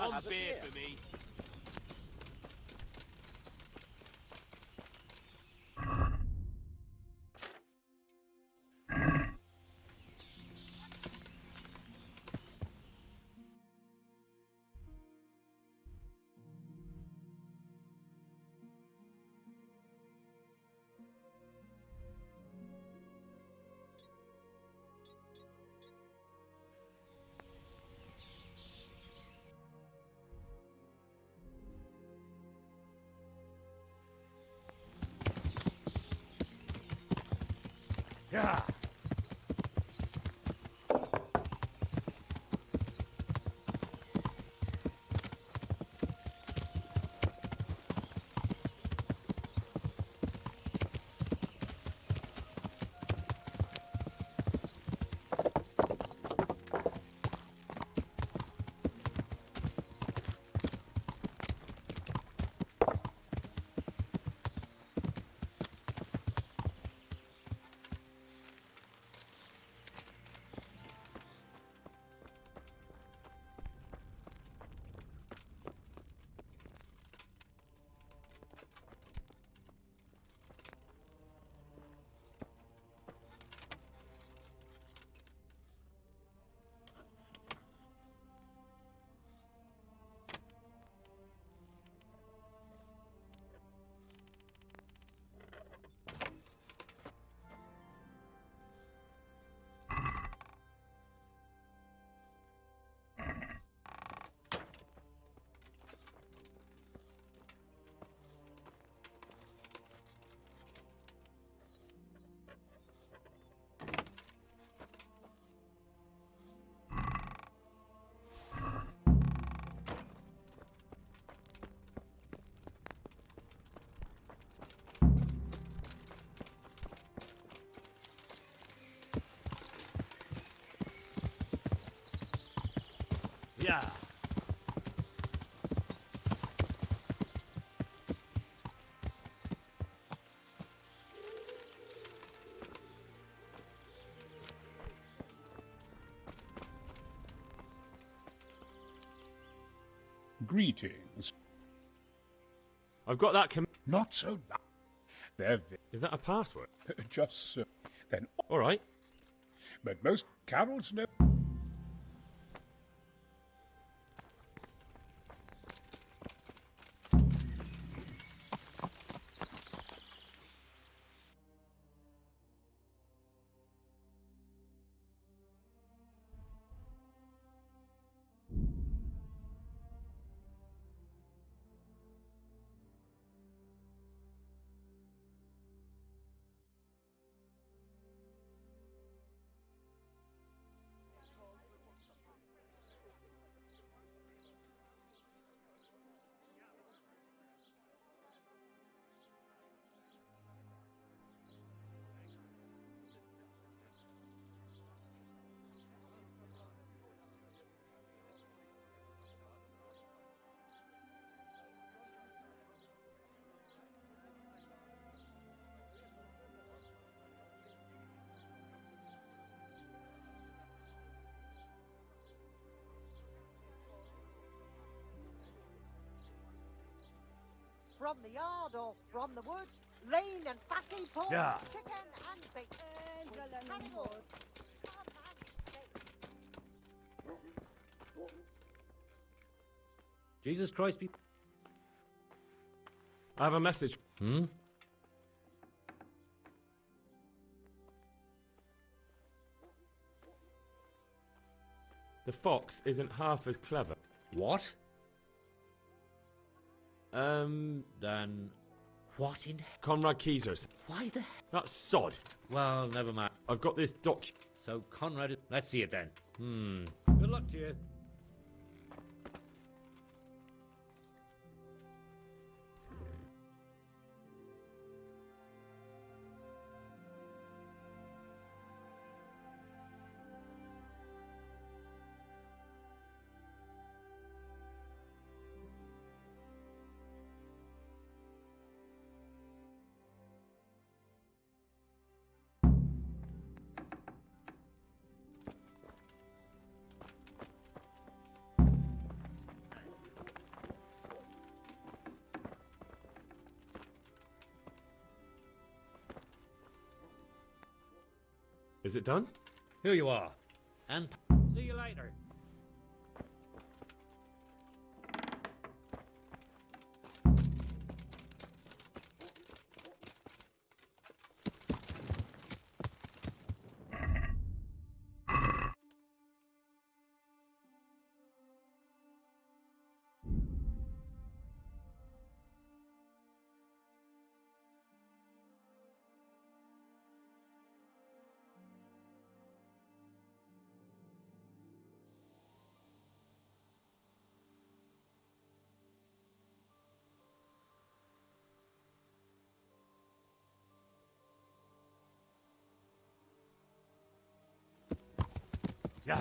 One beer for me. Yeah. Yeah. Greetings. I've got that Not so loud. They're Is that a password? just so. Then, All right. but most carols know. From the yard or from the wood, lean and fatty pork, Yeah. chicken and bacon, with cannibal, carp and steak. Jesus Christ, people. I have a message. The fox isn't half as clever. What? Then what in Conrad Keezers. why the That's sod. Well, never mind. I've got this doc. So Conrad, let's see it then. Good luck to you. Is it done? Here you are. And see you later. Yeah.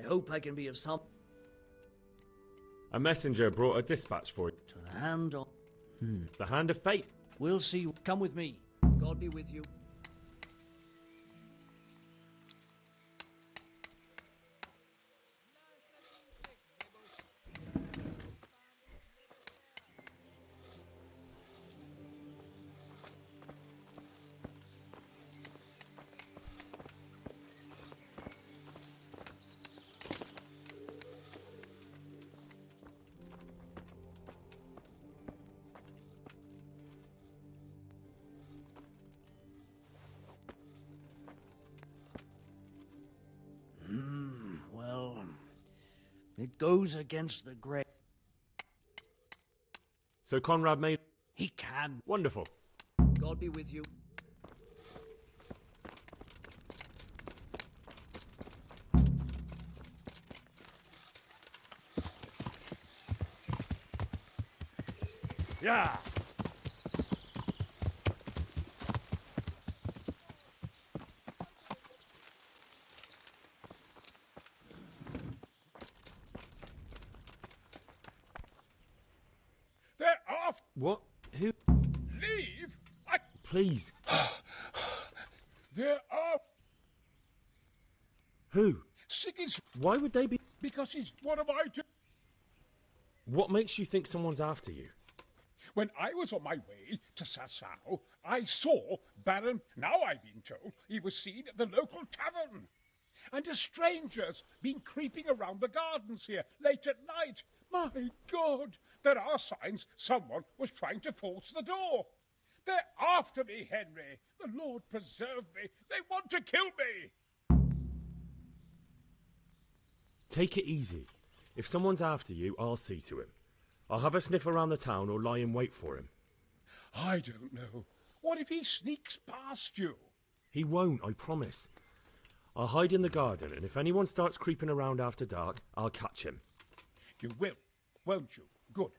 I hope I can be of some A messenger brought a dispatch for you. to the hand of... The hand of fate. We'll see. Come with me. God be with you. Well, it goes against the grain. So Conrad made... He can. Wonderful. God be with you. Yeah. They're off. What? Who? Leave? I... Please. They're off. Who? Siggins, Why would they be... because he's... What am I to... What makes you think someone's after you? When I was on my way to Sassau, I saw Baron... Now I've been told he was seen at the local tavern. And a stranger's been creeping around the gardens here late at night. My God! There are signs someone was trying to force the door. They're after me, Henry. The Lord preserve me. They want to kill me. Take it easy. If someone's after you, I'll see to him. I'll have a sniff around the town or lie in wait for him. I don't know. What if he sneaks past you? He won't, I promise. I'll hide in the garden, and if anyone starts creeping around after dark, I'll catch him. You will, won't you? Good,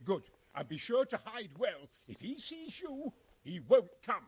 good. And be sure to hide well. If he sees you, he won't come.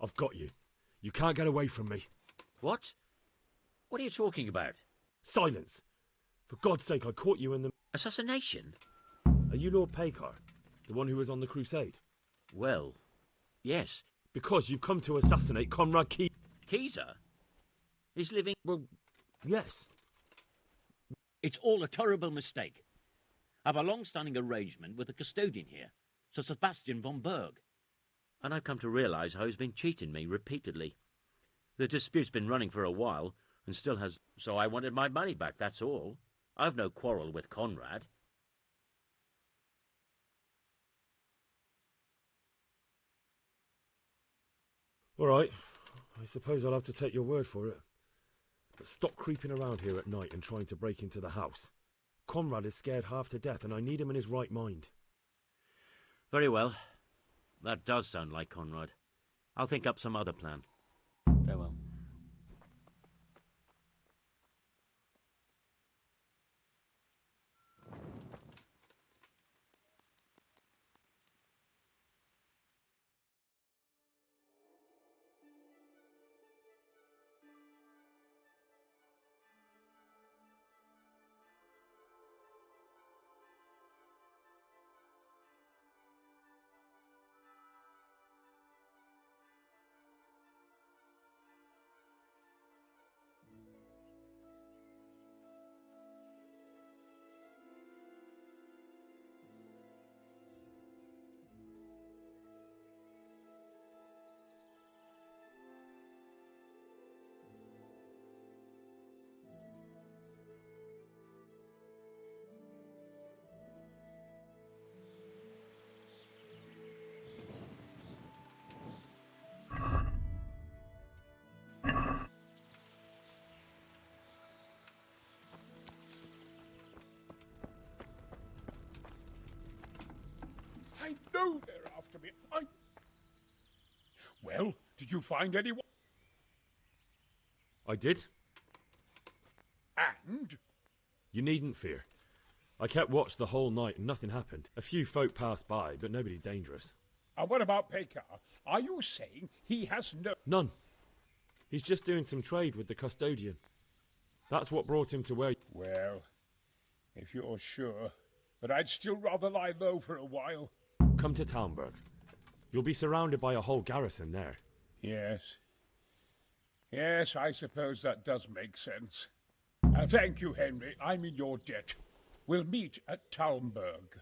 I've got you. You can't get away from me. What? What are you talking about? Silence! For God's sake, I caught you in the... Assassination? Are you Lord Paycar? The one who was on the crusade? Well, yes. Because you've come to assassinate Conrad Key... Keezer? He's living... Well, yes. It's all a terrible mistake. I've a long-standing arrangement with the custodian here, Sir Sebastian von Berg. And I've come to realise how he's been cheating me repeatedly. The dispute's been running for a while, and still has... So I wanted my money back, that's all. I've no quarrel with Conrad. All right. I suppose I'll have to take your word for it. But stop creeping around here at night and trying to break into the house. Conrad is scared half to death, and I need him in his right mind. Very well. That does sound like Conrad. I'll think up some other plan. Farewell. I know they're after me. Well, did you find anyone? I did. And? You needn't fear. I kept watch the whole night and nothing happened. A few folk passed by, but nobody dangerous. And what about Pekar? Are you saying he has no... None. He's just doing some trade with the custodian. That's what brought him to where... Well, if you're sure. But I'd still rather lie low for a while. Come to Talmberg. You'll be surrounded by a whole garrison there. Yes. Yes, I suppose that does make sense. Thank you, Henry. I'm in your debt. We'll meet at Talmberg.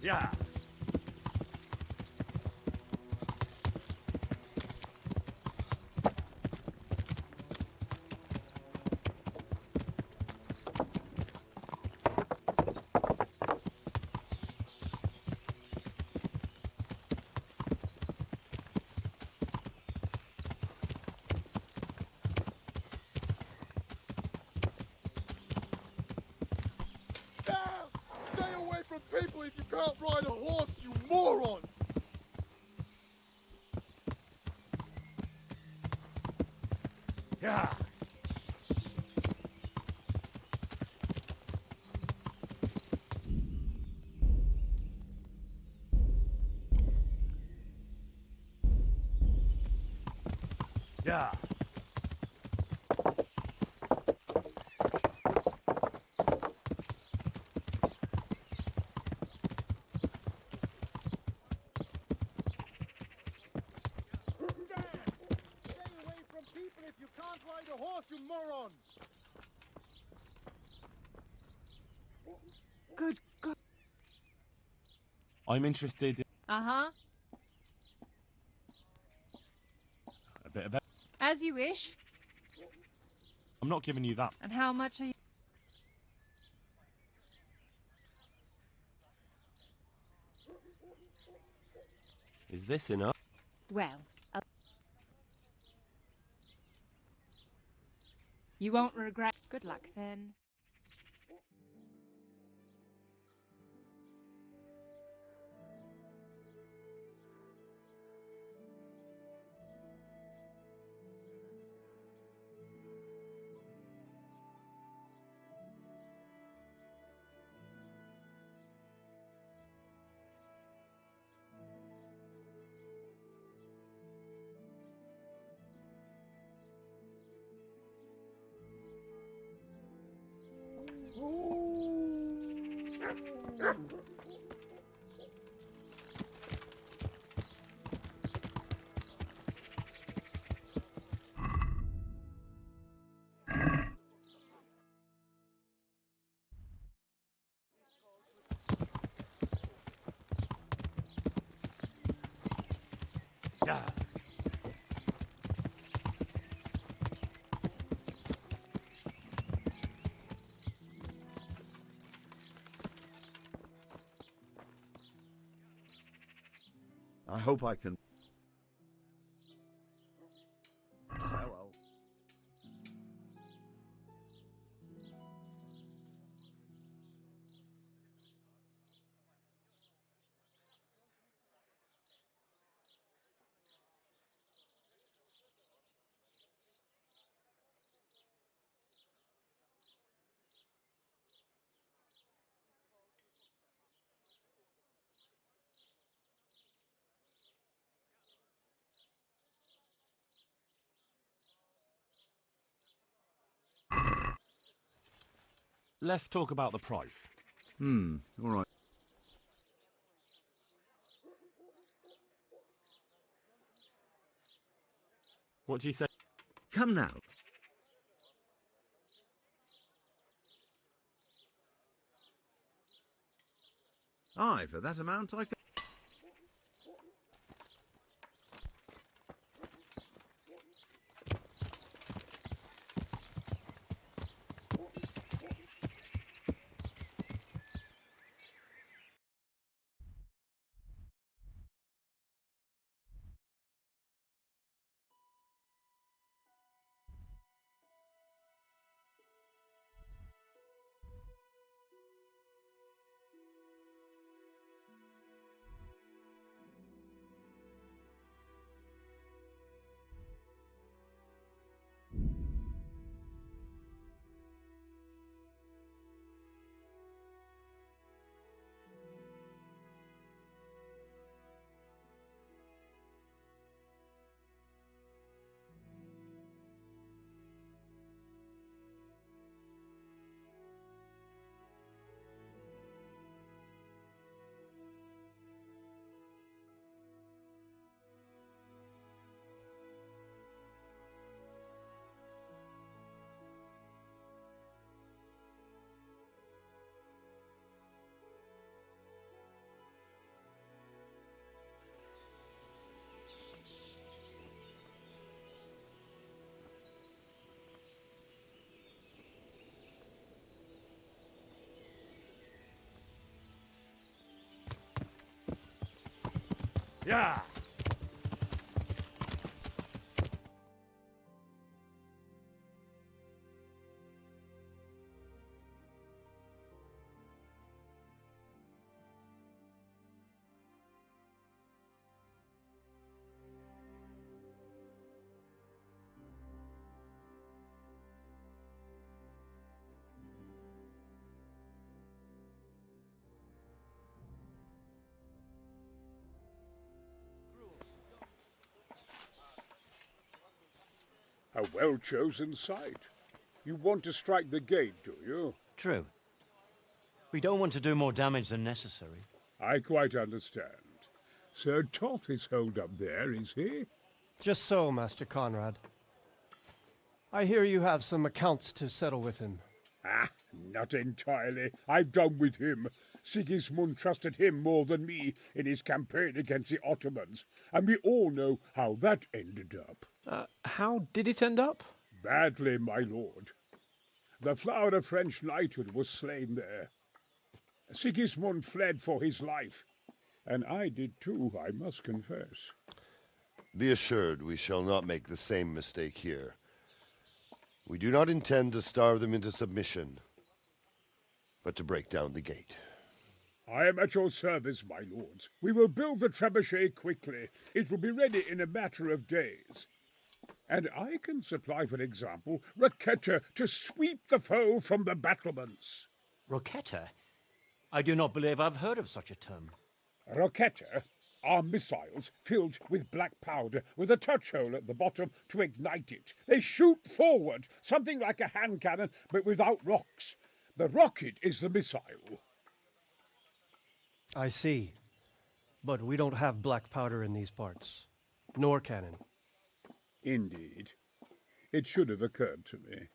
Yeah. Stay away from people if you can't ride a horse, you moron! Yeah. Yeah. If you can't ride a horse, you moron! Good God. I'm interested in Uh-huh. a bit of that. As you wish. I'm not giving you that. And how much are you... Is this enough? Well, you won't regret... Good luck, then. I hope I can. Well. Let's talk about the price. All right. What do you say? Come now. Aye, for that amount I can. Yeah! A well-chosen site. You want to strike the gate, do you? True. We don't want to do more damage than necessary. I quite understand. Sir Toth is holed up there, is he? Just so, Master Conrad. I hear you have some accounts to settle with him. Ah, not entirely. I've done with him. Sigismund trusted him more than me in his campaign against the Ottomans, and we all know how that ended up. How did it end up? Badly, my lord. The flower of French knighthood was slain there. Sigismund fled for his life, and I did too, I must confess. Be assured we shall not make the same mistake here. We do not intend to starve them into submission, but to break down the gate. I am at your service, my lords. We will build the trebuchet quickly. It will be ready in a matter of days. And I can supply, for example, Roquetta to sweep the foe from the battlements. Roquetta? I do not believe I've heard of such a term. Roquetta are missiles filled with black powder with a touch hole at the bottom to ignite it. They shoot forward, something like a hand cannon, but without rocks. The rocket is the missile. I see. But we don't have black powder in these parts. Nor cannon. Indeed. It should have occurred to me.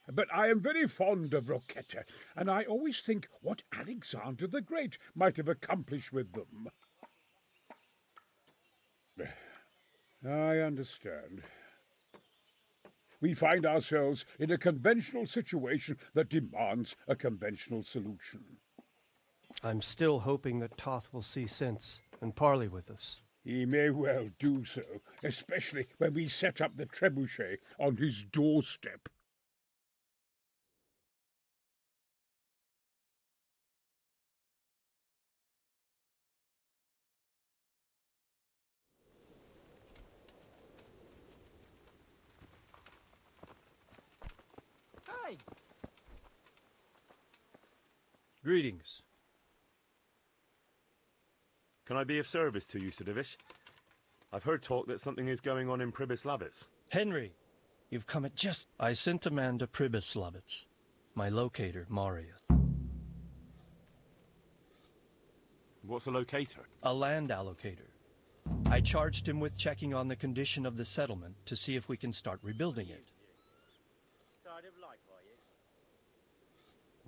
But I am very fond of Rocchetta, and I always think what Alexander the Great might have accomplished with them. I understand. We find ourselves in a conventional situation that demands a conventional solution. I'm still hoping that Toth will see sense and parley with us. He may well do so, especially when we set up the Trebushet on his doorstep. Hey! Greetings. Can I be of service to you, Sir Divish? I've heard talk that something is going on in Pribyslavitz. Henry, you've come at just... I sent a man to Pribyslavitz. My locator, Marius. What's a locator? A land allocator. I charged him with checking on the condition of the settlement to see if we can start rebuilding it.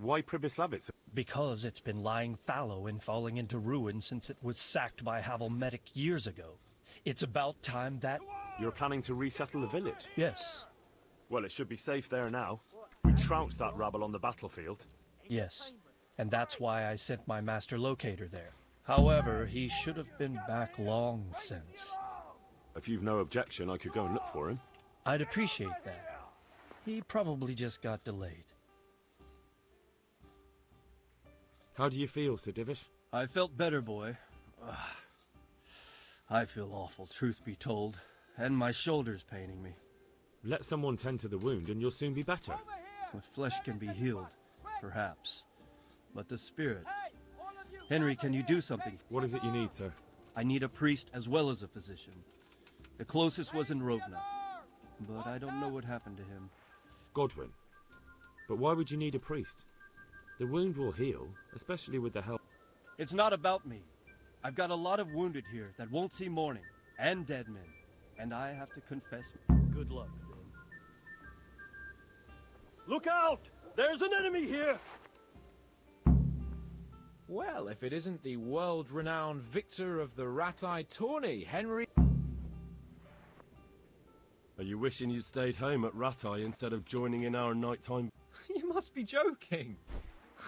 Why Pribyslavitz? Because it's been lying fallow and falling into ruin since it was sacked by Havelmetic years ago. It's about time that... You're planning to resettle the village? Yes. Well, it should be safe there now. We trounced that rabble on the battlefield. Yes. And that's why I sent my master locator there. However, he should have been back long since. If you've no objection, I could go and look for him. I'd appreciate that. He probably just got delayed. How do you feel, Sir Divish? I felt better, boy. I feel awful, truth be told, and my shoulder's paining me. Let someone tend to the wound and you'll soon be better. The flesh can be healed, perhaps, but the spirit... Henry, can you do something? What is it you need, sir? I need a priest as well as a physician. The closest was in Rovna, but I don't know what happened to him. Godwin. But why would you need a priest? The wound will heal, especially with the help... It's not about me. I've got a lot of wounded here that won't see morning, and dead men. And I have to confess, good luck, Finn. Look out! There's an enemy here! Well, if it isn't the world-renowned victor of the rat-eye tourney, Henry... Are you wishing you'd stayed home at Rat-Eye instead of joining in our nighttime... You must be joking.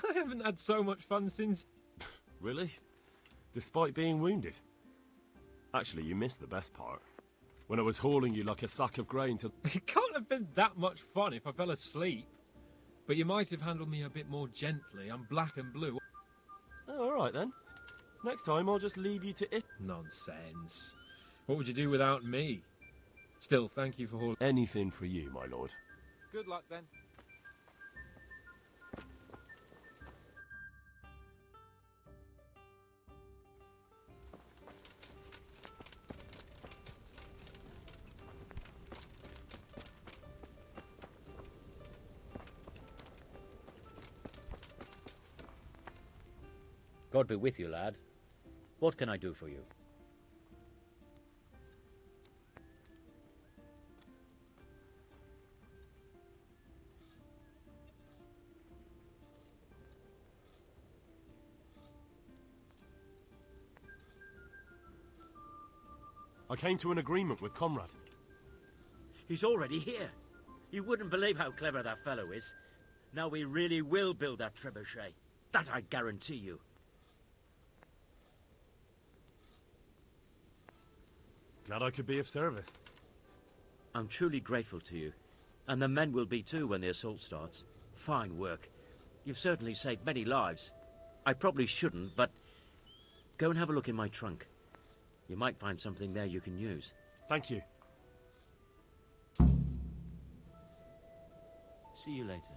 I haven't had so much fun since... Really? Despite being wounded? Actually, you missed the best part. When I was hauling you like a sack of grain to... It can't have been that much fun if I fell asleep. But you might have handled me a bit more gently. I'm black and blue. Oh, all right then. Next time I'll just leave you to it. Nonsense. What would you do without me? Still, thank you for hauling... Anything for you, my lord. Good luck then. God be with you, lad. What can I do for you? I came to an agreement with Conrad. He's already here. You wouldn't believe how clever that fellow is. Now we really will build that trebuchet. That I guarantee you. Glad I could be of service. I'm truly grateful to you. And the men will be too when the assault starts. Fine work. You've certainly saved many lives. I probably shouldn't, but... Go and have a look in my trunk. You might find something there you can use. Thank you. See you later.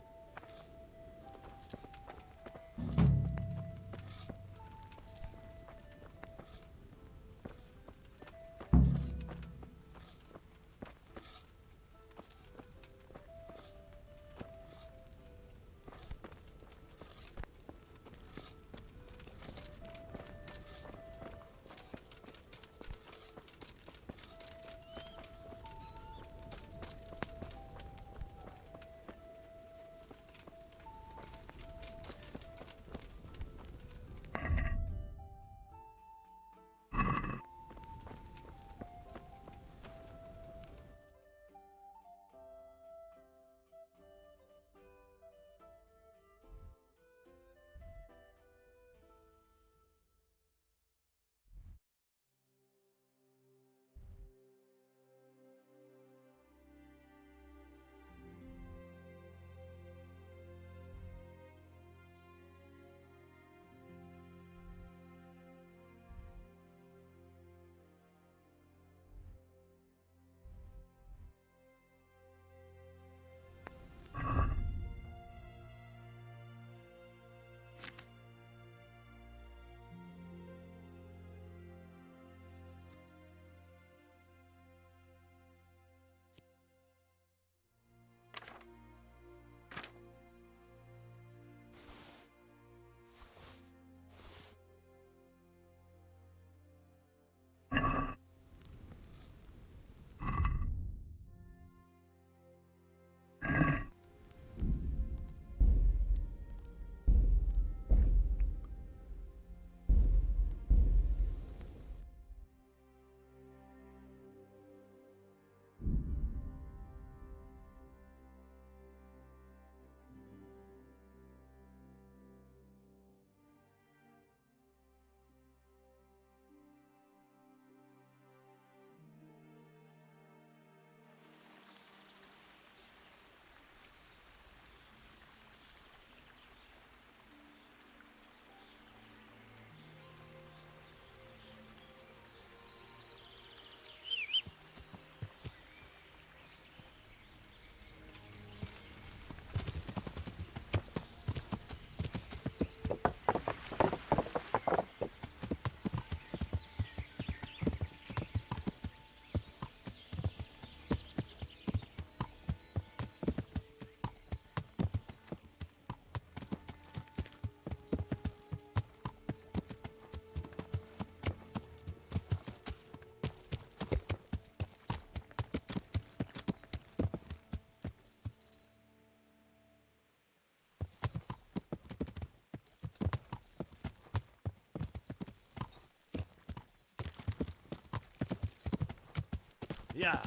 Yeah.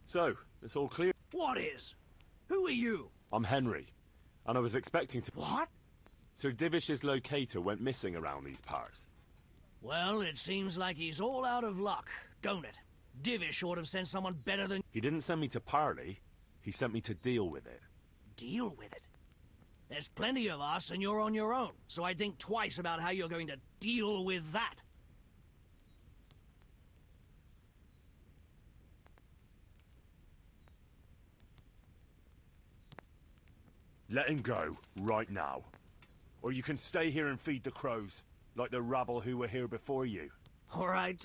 So, it's all clear? What is? Who are you? I'm Henry, and I was expecting to... What? Sir Divish's locator went missing around these parts. Well, it seems like he's all out of luck, don't it? Divish ought to have sent someone better than... He didn't send me to parley, he sent me to deal with it. Deal with it? There's plenty of us and you're on your own, so I'd think twice about how you're going to deal with that. Let him go, right now. Or you can stay here and feed the crows, like the rabble who were here before you. All right.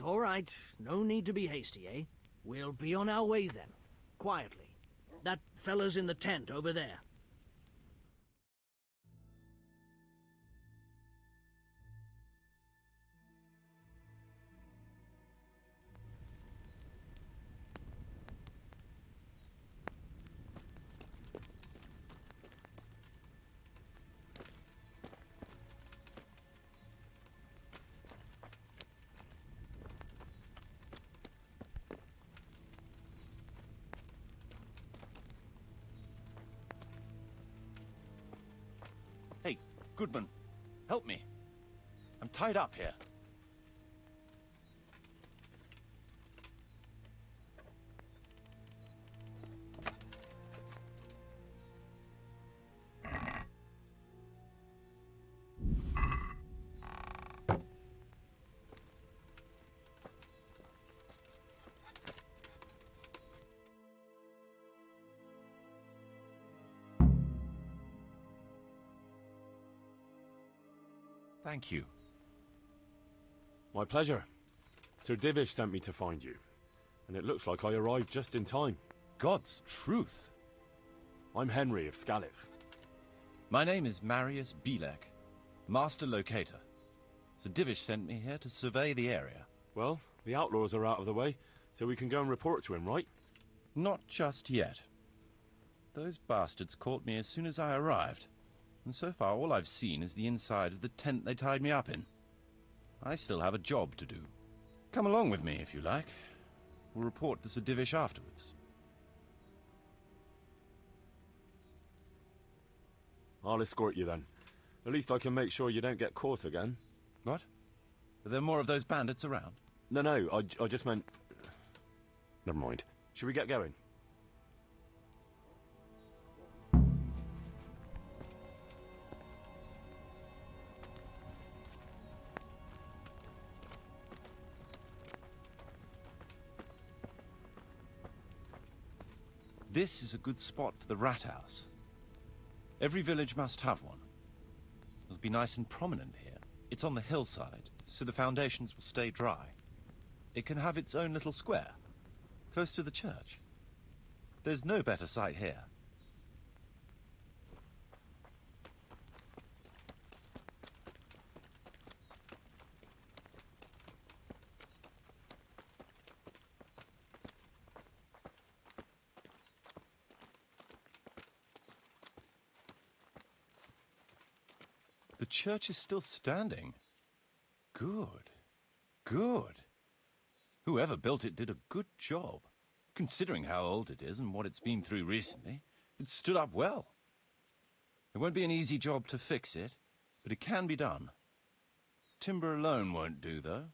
No need to be hasty, eh? We'll be on our way then. Quietly. That fella's in the tent over there. Hey, Goodman, help me. I'm tied up here. Thank you. My pleasure. Sir Divish sent me to find you, and it looks like I arrived just in time. God's truth. I'm Henry of Scalitz. My name is Marius Bielek, Master Locator. Sir Divish sent me here to survey the area. Well, the outlaws are out of the way, so we can go and report to him, right? Not just yet. Those bastards caught me as soon as I arrived. And so far, all I've seen is the inside of the tent they tied me up in. I still have a job to do. Come along with me, if you like. We'll report to Sir Divish afterwards. I'll escort you then. At least I can make sure you don't get caught again. What? Are there more of those bandits around? No, I just meant... Never mind. Should we get going? This is a good spot for the rat house. Every village must have one. It'll be nice and prominent here. It's on the hillside, so the foundations will stay dry. It can have its own little square, close to the church. There's no better site here. The church is still standing. Good. Good. Whoever built it did a good job. Considering how old it is and what it's been through recently, it stood up well. It won't be an easy job to fix it, but it can be done. Timber alone won't do, though.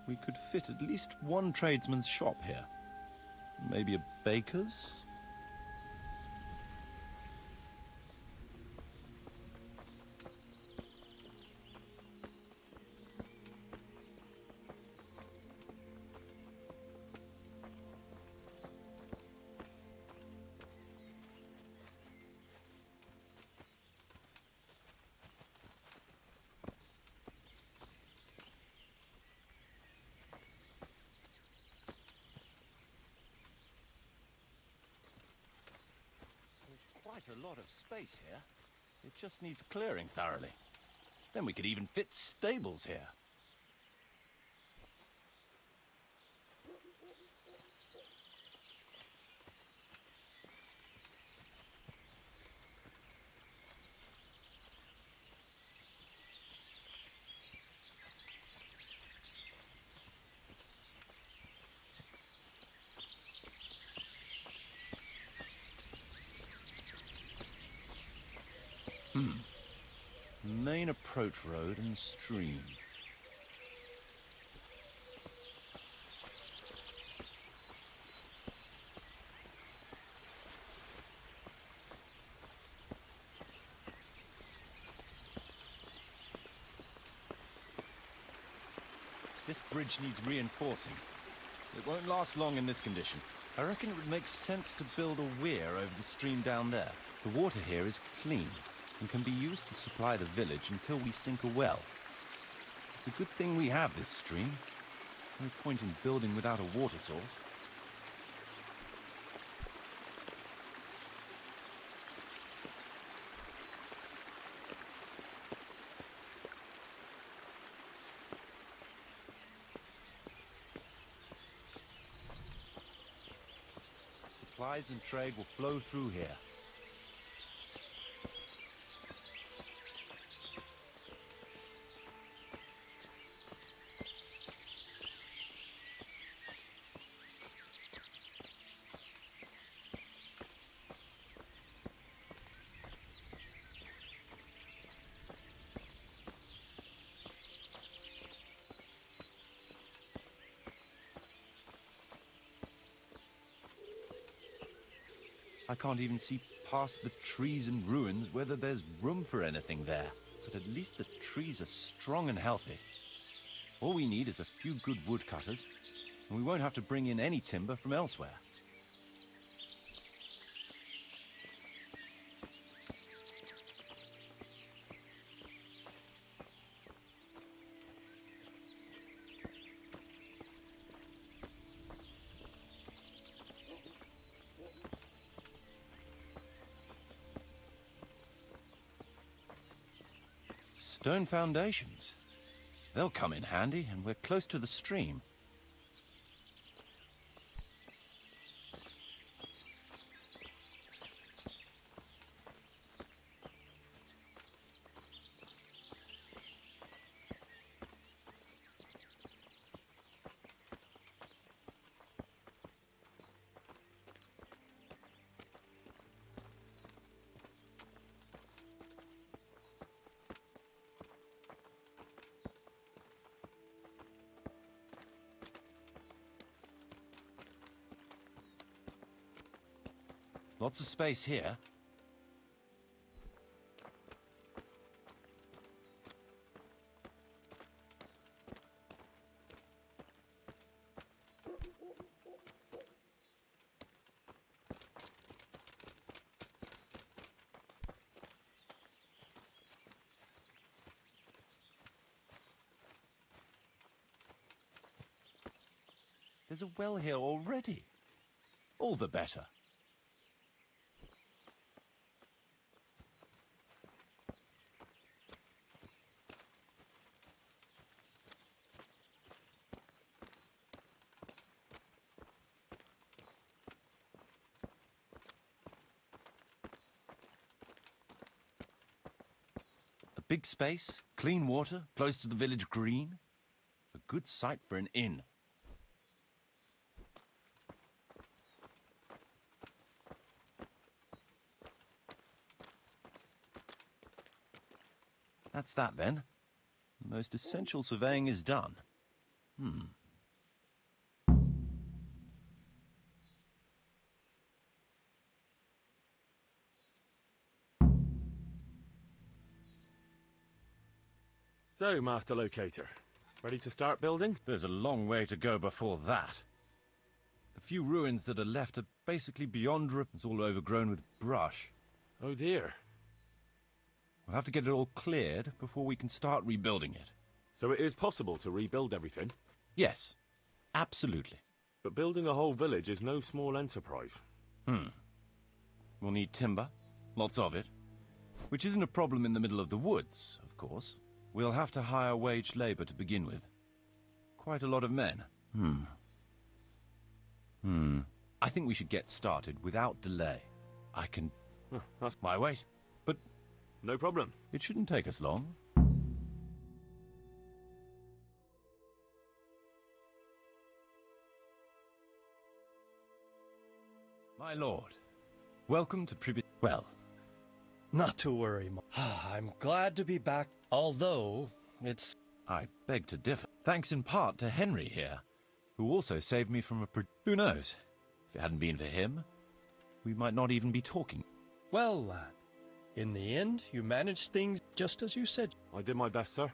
We could fit at least one tradesman's shop here. Maybe a baker's? Quite a lot of space here. It just needs clearing thoroughly. Then we could even fit stables here. Main approach road and stream. This bridge needs reinforcing. It won't last long in this condition. I reckon it would make sense to build a weir over the stream down there. The water here is clean and can be used to supply the village until we sink a well. It's a good thing we have this stream. No point in building without a water source. Supplies and trade will flow through here. I can't even see past the trees and ruins whether there's room for anything there. But at least the trees are strong and healthy. All we need is a few good woodcutters, and we won't have to bring in any timber from elsewhere. Stone foundations. They'll come in handy, and we're close to the stream. Lots of space here. There's a well here already. All the better. Big space, clean water, close to the village green. A good site for an inn. That's that then. the most essential surveying is done. So, Master Locator, ready to start building? There's a long way to go before that. The few ruins that are left are basically beyond It's all overgrown with brush. Oh dear. We'll have to get it all cleared before we can start rebuilding it. So it is possible to rebuild everything? Yes, absolutely. But building a whole village is no small enterprise. We'll need timber, lots of it, which isn't a problem in the middle of the woods, of course. We'll have to hire wage labor to begin with. Quite a lot of men. I think we should get started without delay. I can... That's my weight, but... No problem. It shouldn't take us long. My lord, welcome to Well, Not to worry, I'm glad to be back, although it's... I beg to differ. Thanks in part to Henry here, who also saved me from a... Who knows? If it hadn't been for him, we might not even be talking. Well, lad, in the end, you managed things just as you said. I did my best, sir.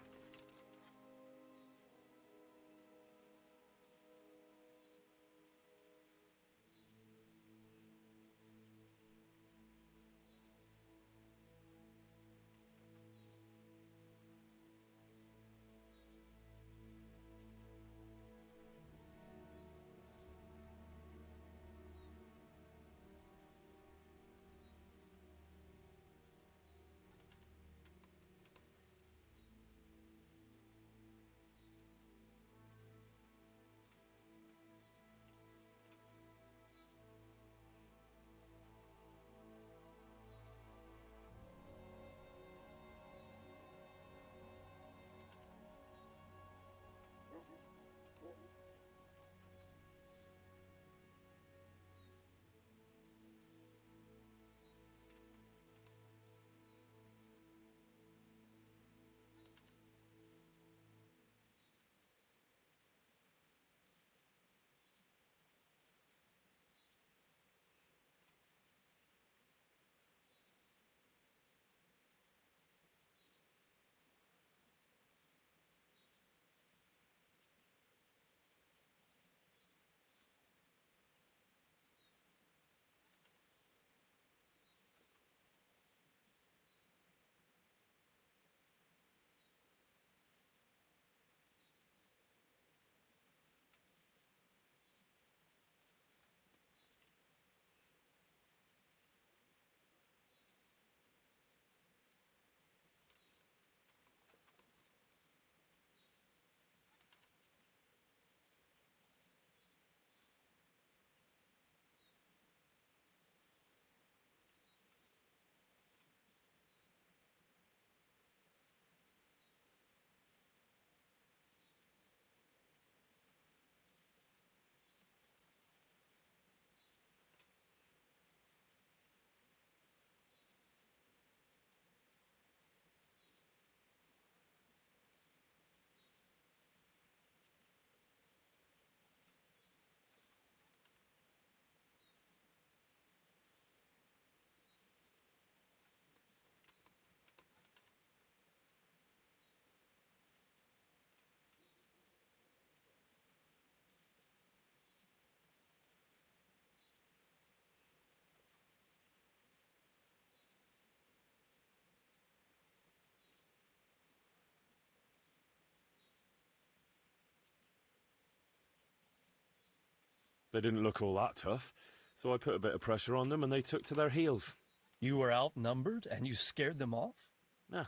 They didn't look all that tough, so I put a bit of pressure on them and they took to their heels. You were outnumbered and you scared them off?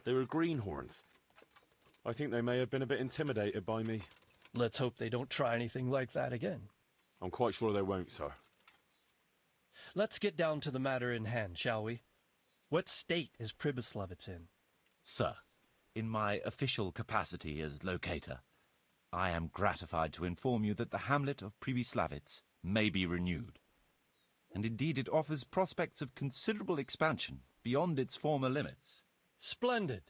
They were greenhorns. I think they may have been a bit intimidated by me. Let's hope they don't try anything like that again. I'm quite sure they won't, sir. Let's get down to the matter in hand, shall we? What state is Pribyslavitz in? Sir, in my official capacity as locator, I am gratified to inform you that the hamlet of Pribyslavitz may be renewed. And indeed it offers prospects of considerable expansion beyond its former limits. Splendid.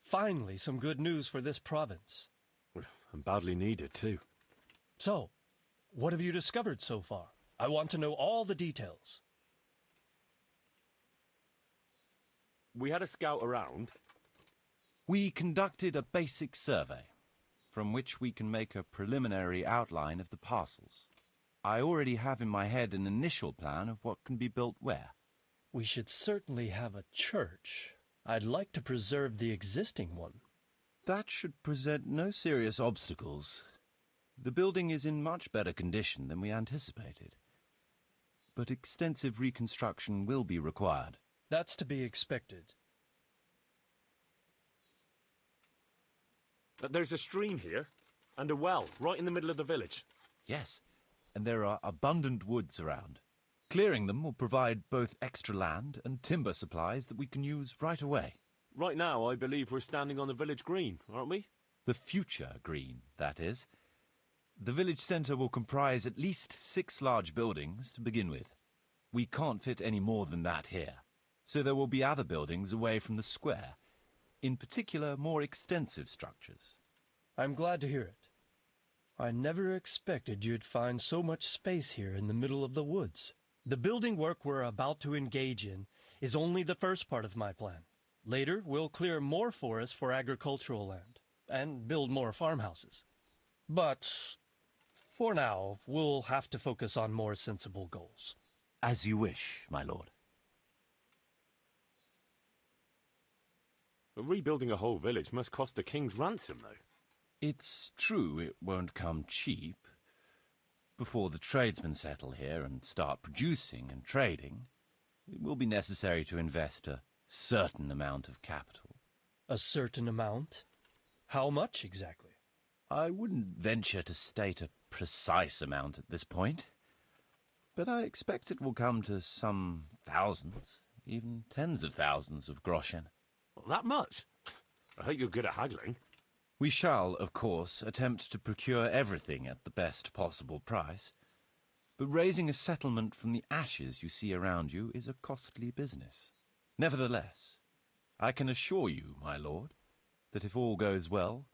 Finally, some good news for this province. And badly needed, too. So, what have you discovered so far? I want to know all the details. We had a scout around. We conducted a basic survey, from which we can make a preliminary outline of the parcels. I already have in my head an initial plan of what can be built where. We should certainly have a church. I'd like to preserve the existing one. That should present no serious obstacles. The building is in much better condition than we anticipated. But extensive reconstruction will be required. That's to be expected. There's a stream here, and a well, right in the middle of the village. Yes, and there are abundant woods around. Clearing them will provide both extra land and timber supplies that we can use right away. Right now, I believe we're standing on the village green, aren't we? The future green, that is. The village centre will comprise at least 6 large buildings to begin with. We can't fit any more than that here, so there will be other buildings away from the square. In particular, more extensive structures. I'm glad to hear it. I never expected you'd find so much space here in the middle of the woods. The building work we're about to engage in is only the first part of my plan. Later, we'll clear more forest for agricultural land and build more farmhouses. But for now, we'll have to focus on more sensible goals. As you wish, my lord. Rebuilding a whole village must cost a king's ransom, though. It's true it won't come cheap. Before the tradesmen settle here and start producing and trading, it will be necessary to invest a certain amount of capital. A certain amount? How much exactly? I wouldn't venture to state a precise amount at this point, but I expect it will come to some thousands, even tens of thousands of groschen. Well, that much? I hope you're good at haggling. We shall, of course, attempt to procure everything at the best possible price, but raising a settlement from the ashes you see around you is a costly business. Nevertheless, I can assure you, my lord, that if all goes well,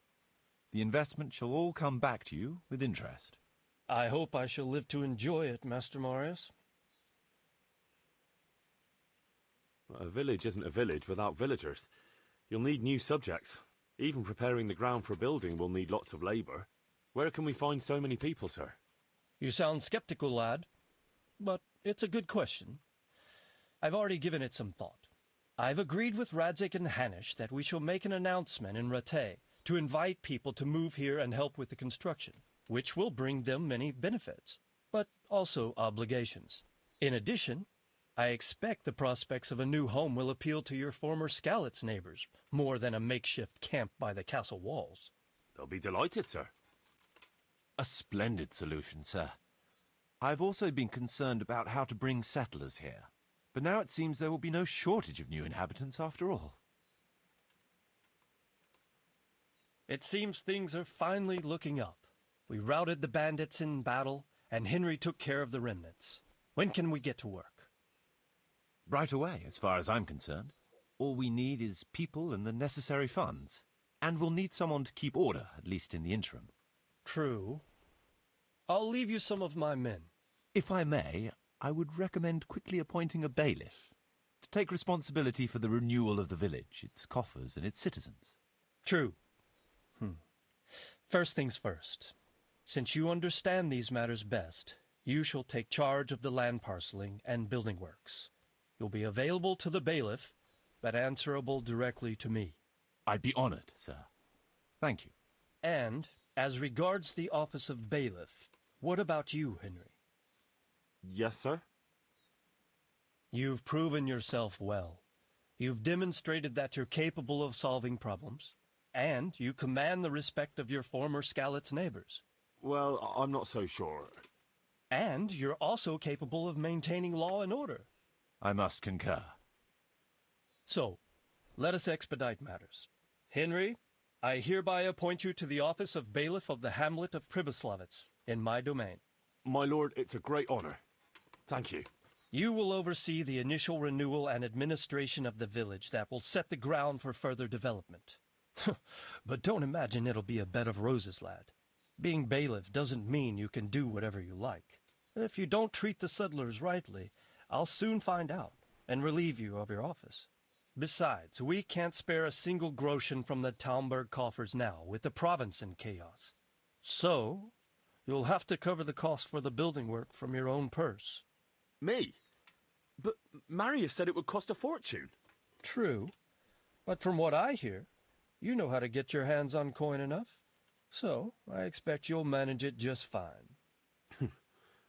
the investment shall all come back to you with interest. I hope I shall live to enjoy it, Master Marius. A village isn't a village without villagers. You'll need new subjects. Even preparing the ground for a building will need lots of labour. Where can we find so many people, sir? You sound skeptical, lad, but it's a good question. I've already given it some thought. I've agreed with Radzik and Hanish that we shall make an announcement in Rattay to invite people to move here and help with the construction, which will bring them many benefits, but also obligations. In addition, I expect the prospects of a new home will appeal to your former Skalitz neighbors, more than a makeshift camp by the castle walls. They'll be delighted, sir. A splendid solution, sir. I've also been concerned about how to bring settlers here, but now it seems there will be no shortage of new inhabitants after all. It seems things are finally looking up. We routed the bandits in battle, and Henry took care of the remnants. When can we get to work? Right away, as far as I'm concerned. All we need is people and the necessary funds. And we'll need someone to keep order, at least in the interim. True. I'll leave you some of my men. If I may, I would recommend quickly appointing a bailiff to take responsibility for the renewal of the village, its coffers and its citizens. True. First things first. Since you understand these matters best, you shall take charge of the land parceling and building works. You'll be available to the bailiff, but answerable directly to me. I'd be honored, sir. Thank you. And, as regards the office of bailiff, what about you, Henry? Yes, sir? You've proven yourself well. You've demonstrated that you're capable of solving problems, and you command the respect of your former Skalitz neighbors. Well, I'm not so sure. And you're also capable of maintaining law and order. I must concur. So, let us expedite matters. Henry, I hereby appoint you to the office of bailiff of the hamlet of Pribyslavitz, in my domain. My lord, it's a great honor. Thank you. You will oversee the initial renewal and administration of the village that will set the ground for further development. But don't imagine it'll be a bed of roses, lad. Being bailiff doesn't mean you can do whatever you like. If you don't treat the settlers rightly, I'll soon find out and relieve you of your office. Besides, we can't spare a single groschen from the Talmberg coffers now, with the province in chaos. So, you'll have to cover the cost for the building work from your own purse. Me? But Marius said it would cost a fortune. True. But from what I hear, you know how to get your hands on coin enough. So, I expect you'll manage it just fine.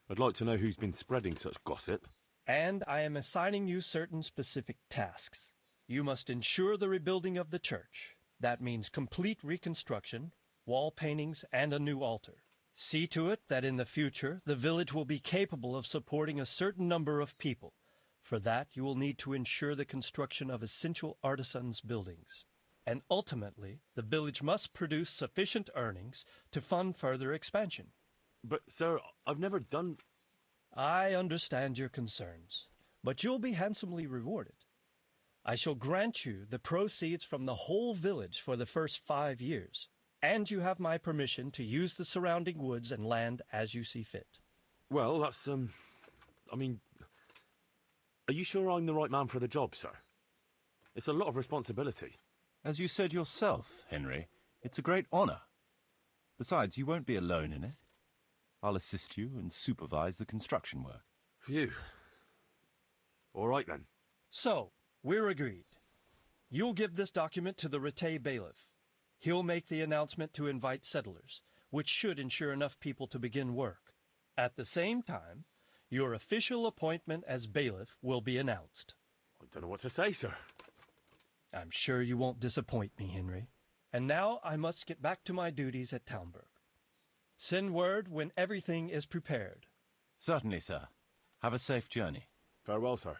I'd like to know who's been spreading such gossip. And I am assigning you certain specific tasks. You must ensure the rebuilding of the church. That means complete reconstruction, wall paintings, and a new altar. See to it that in the future, the village will be capable of supporting a certain number of people. For that, you will need to ensure the construction of essential artisans' buildings. And ultimately, the village must produce sufficient earnings to fund further expansion. But, sir, I've never done... I understand your concerns, but you'll be handsomely rewarded. I shall grant you the proceeds from the whole village for the first 5 years, and you have my permission to use the surrounding woods and land as you see fit. Well, that's, I mean... Are you sure I'm the right man for the job, sir? It's a lot of responsibility. As you said yourself, Henry, it's a great honor. Besides, you won't be alone in it. I'll assist you and supervise the construction work. Phew. All right, then. So, we're agreed. You'll give this document to the Rete bailiff. He'll make the announcement to invite settlers, which should ensure enough people to begin work. At the same time, your official appointment as bailiff will be announced. I don't know what to say, sir. I'm sure you won't disappoint me, Henry. And now I must get back to my duties at Talmberg. Send word when everything is prepared. Certainly, sir. Have a safe journey. Farewell, sir.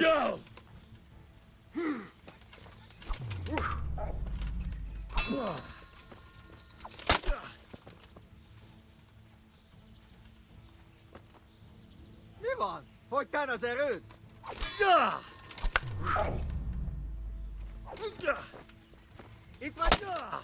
Go! Niemand! Foi keiner sehr rüd! Ich war da!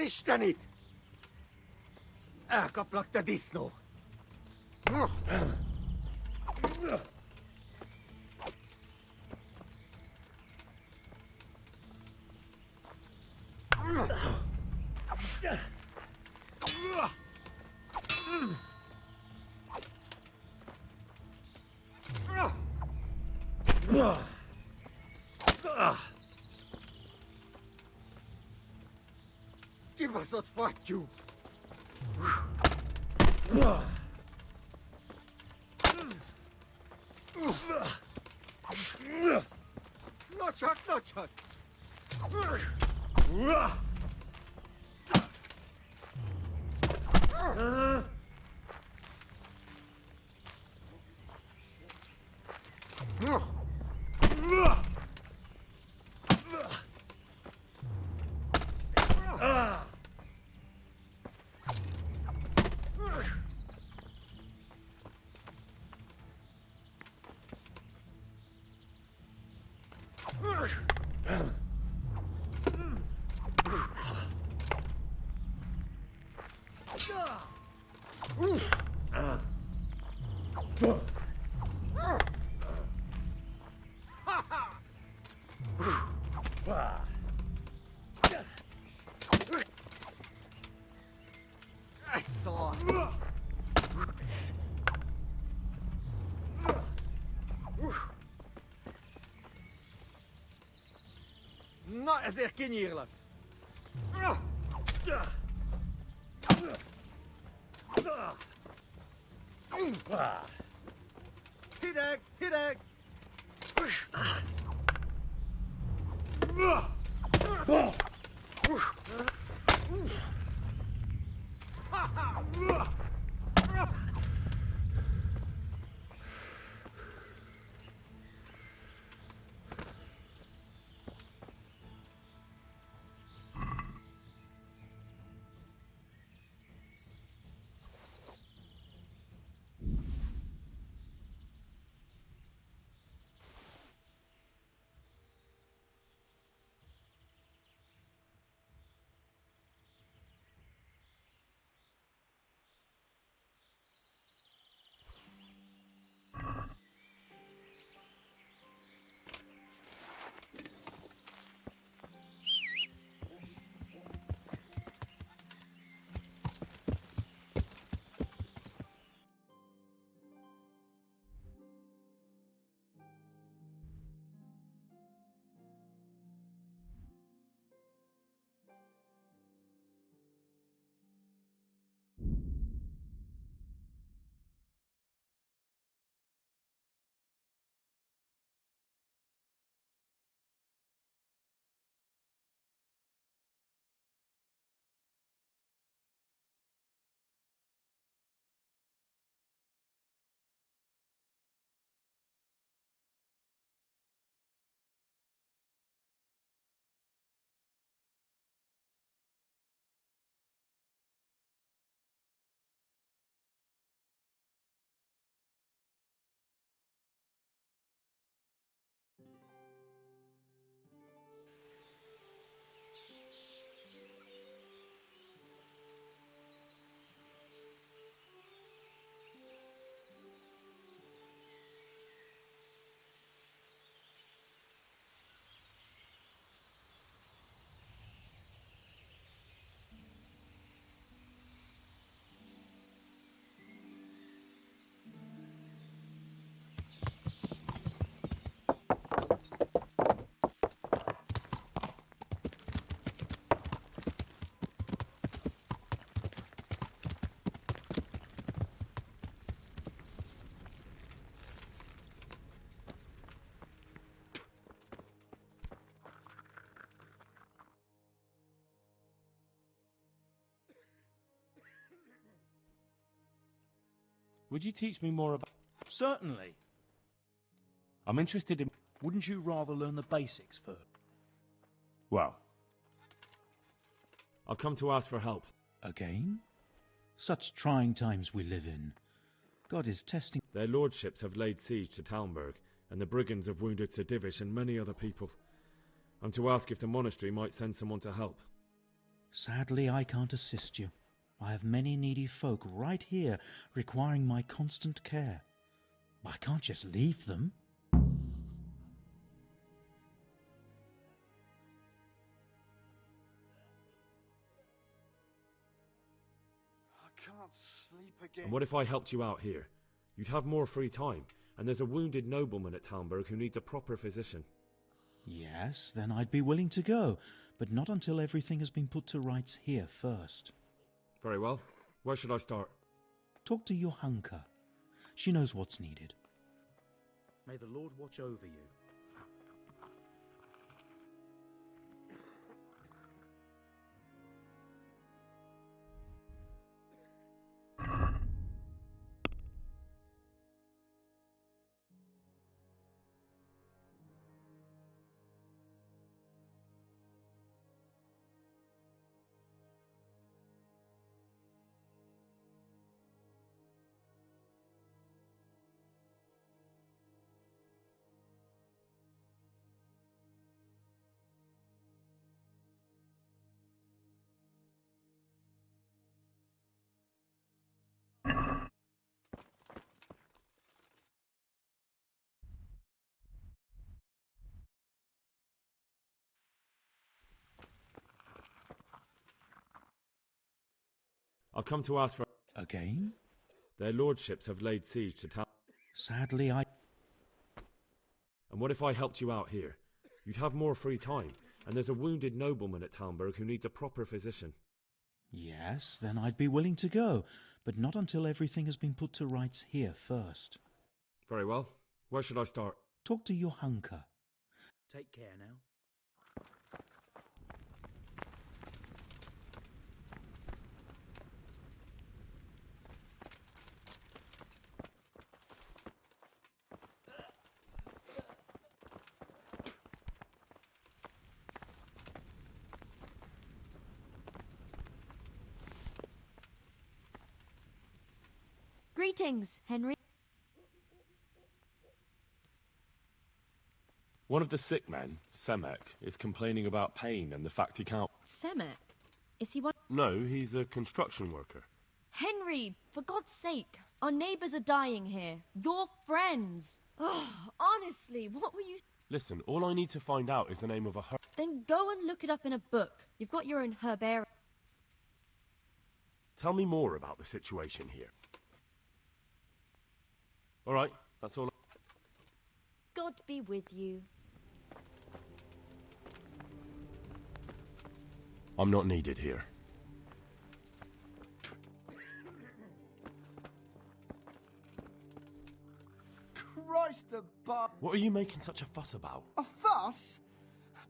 Istenit! Elkaplak, te disznó! Kibaszott fattyú! Nocsak, nocsak! Egy szar! Na, ezért kinyírlak! Hideg! Hideg! Would you teach me more about... Certainly. I'm interested in... Wouldn't you rather learn the basics first? Well... I'll come to ask for help. Again? Such trying times we live in. God is testing... Their lordships have laid siege to Talmberg, and the brigands have wounded Sir Divish and many other people. I'm to ask if the monastery might send someone to help. Sadly, I can't assist you. I have many needy folk right here requiring my constant care. I can't just leave them. Can't sleep again. And what if I helped you out here? You'd have more free time, and there's a wounded nobleman at Talmberg who needs a proper physician. Yes, then I'd be willing to go, but not until everything has been put to rights here first. Very well. Where should I start? Talk to Johanka. She knows what's needed. May the Lord watch over you. I've come to ask for... Again? Their lordships have laid siege to town. Sadly, I... And what if I helped you out here? You'd have more free time, and there's a wounded nobleman at Talmberg who needs a proper physician. Yes, then I'd be willing to go, but not until everything has been put to rights here first. Very well. Where should I start? Talk to Johanka. Take care now. Greetings, Henry. One of the sick men, Semek, is complaining about pain and the fact he can't... Semek? Is he one? No, he's a construction worker. Henry, for God's sake, our neighbours are dying here. Your friends. Oh, honestly, what were you... Listen, all I need to find out is the name of a herb. Then go and look it up in a book. You've got your own herbarium. Tell me more about the situation here. All right, that's all. God be with you. I'm not needed here. Christ above. What are you making such a fuss about? A fuss?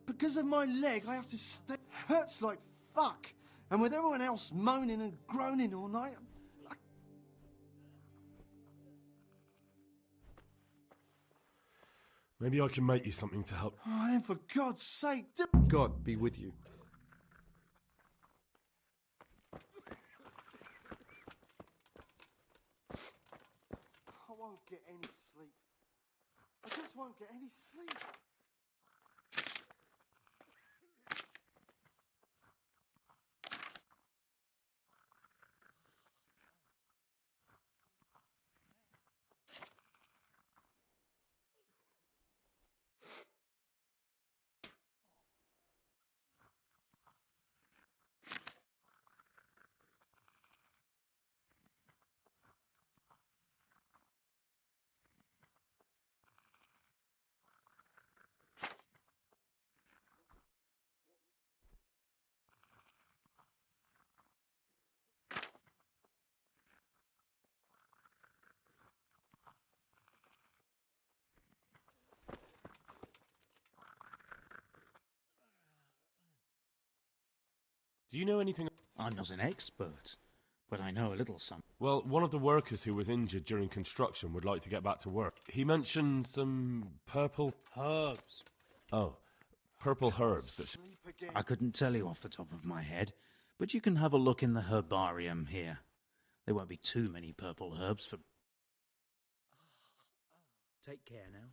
Because of my leg, I have to stay. Hurts like fuck. And with everyone else moaning and groaning all night. Maybe I can make you something to help. Oh, and for God's sake, God be with you. I won't get any sleep. I just won't get any sleep. Do you know anything? I'm not an expert, but I know a little something. Well, one of the workers who was injured during construction would like to get back to work. He mentioned some purple... Herbs. Oh, purple herbs that... I couldn't tell you off the top of my head, but you can have a look in the herbarium here. There won't be too many purple herbs for... Take care now.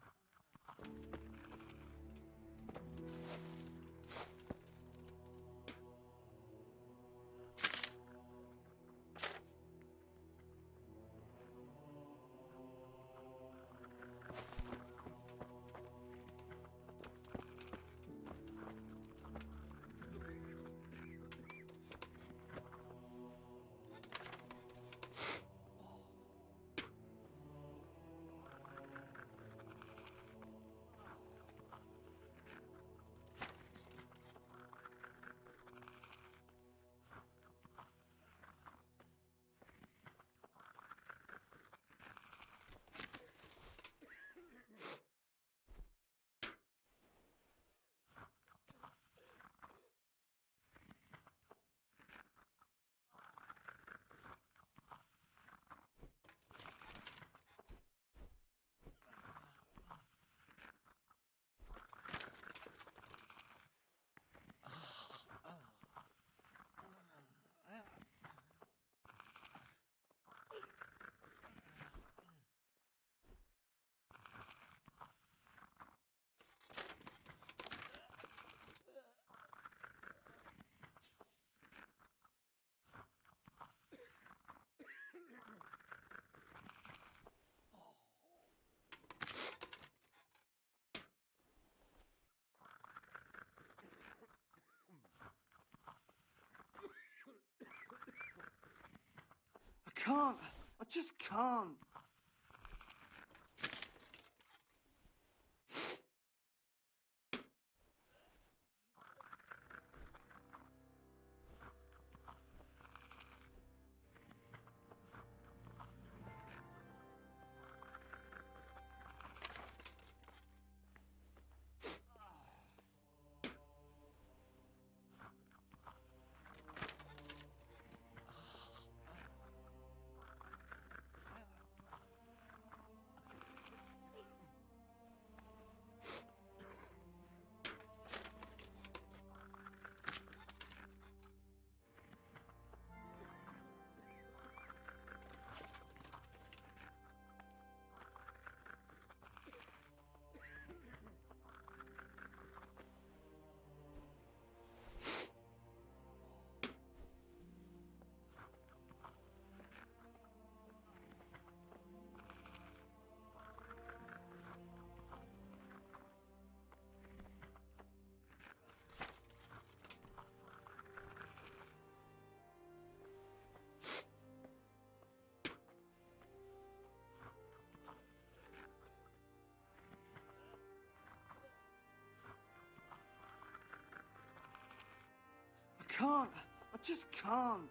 can't. I just can't. Can't. I just can't.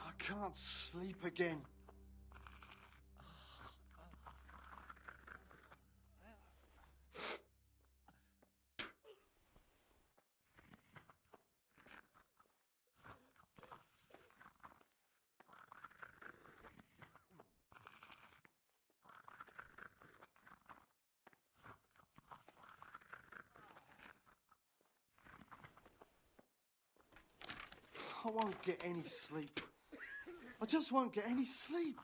I can't sleep again. I won't get any sleep. I just won't get any sleep.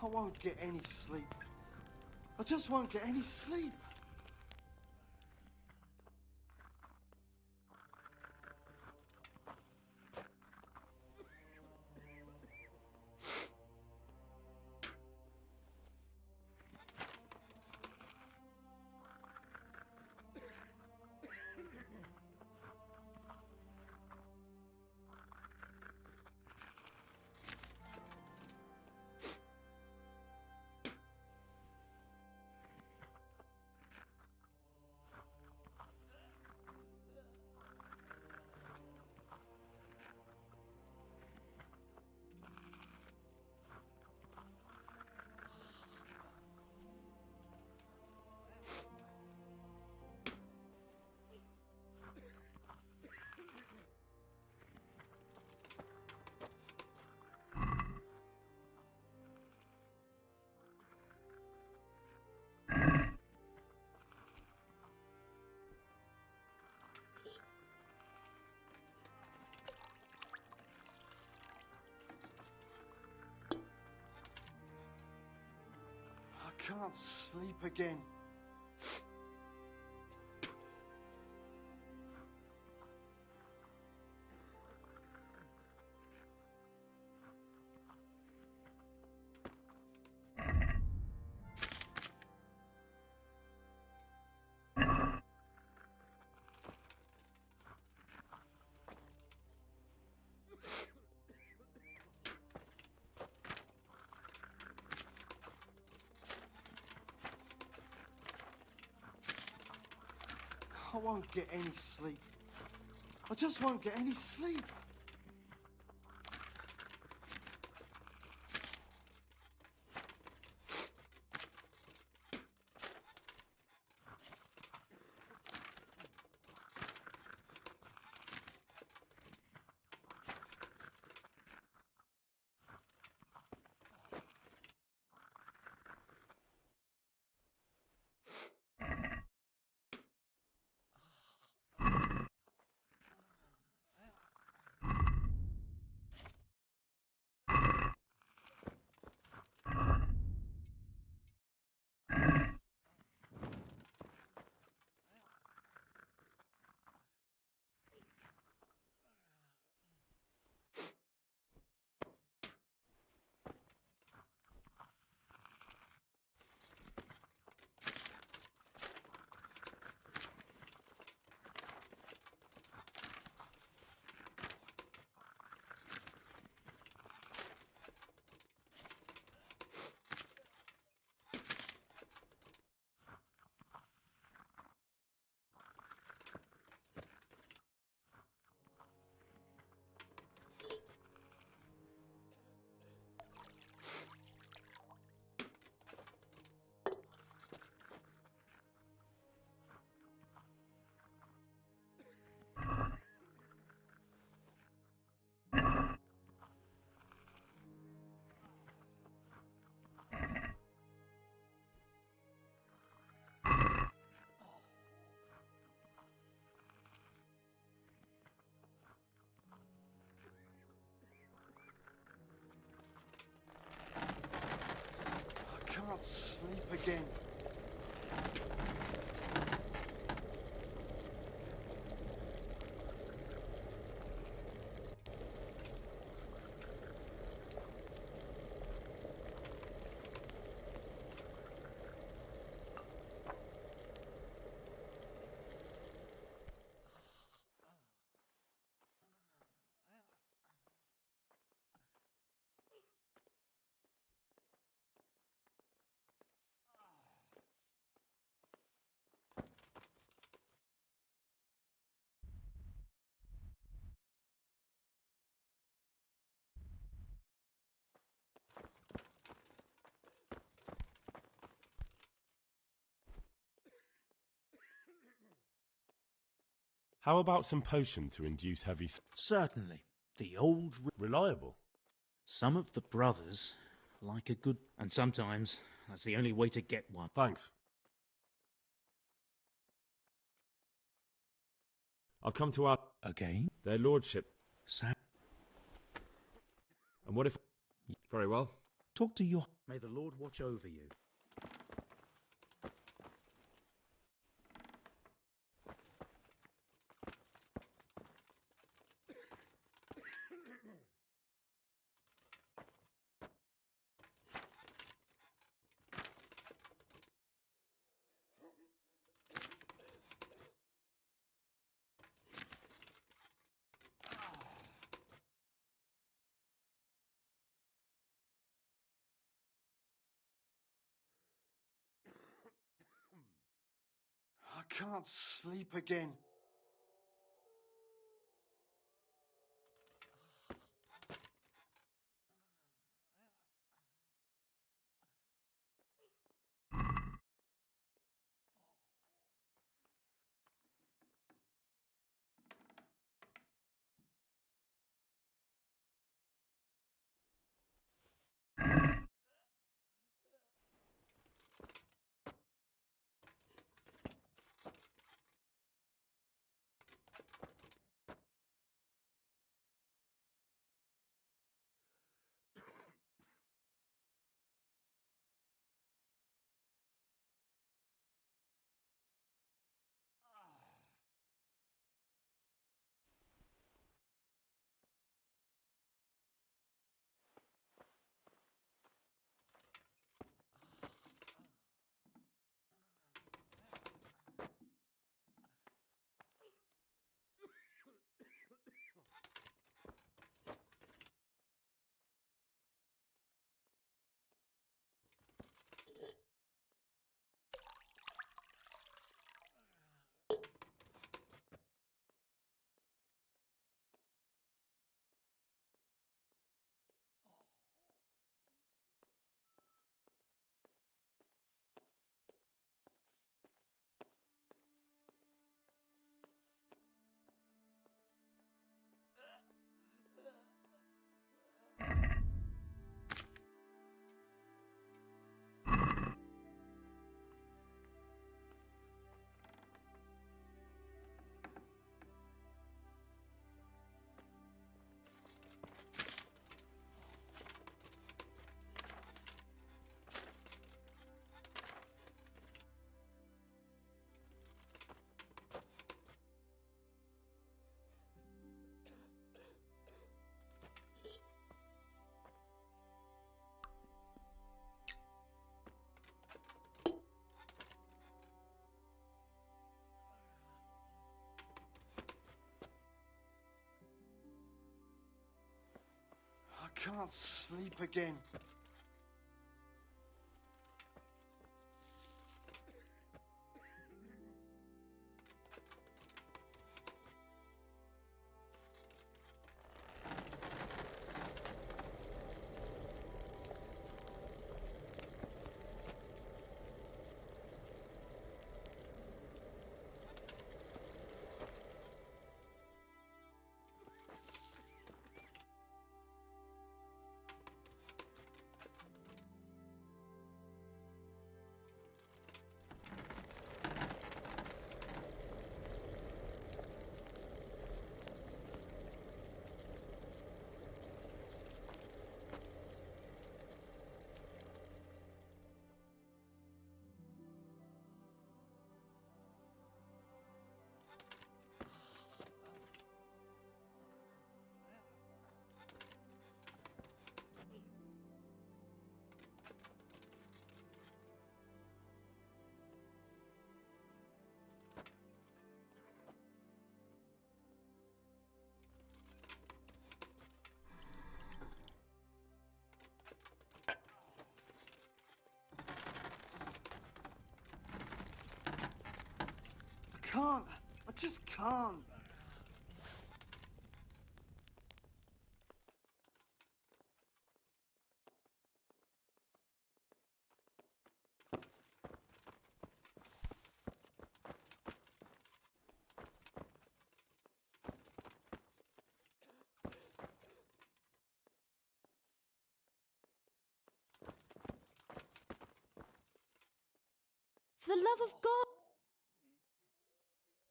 I won't get any sleep. I just won't get any sleep. I can't sleep again. I won't get any sleep. I just won't get any sleep. I can't sleep again. How about some potion to induce heavy... Certainly. The old... Reliable? Some of the brothers like a good... And sometimes that's the only way to get one. Thanks. I've come to our... Again? Their lordship. Sam? And what if... Very well. Talk to your... May the Lord watch over you. I can't sleep again. I can't sleep again. Can't. I just can't. For the love of God!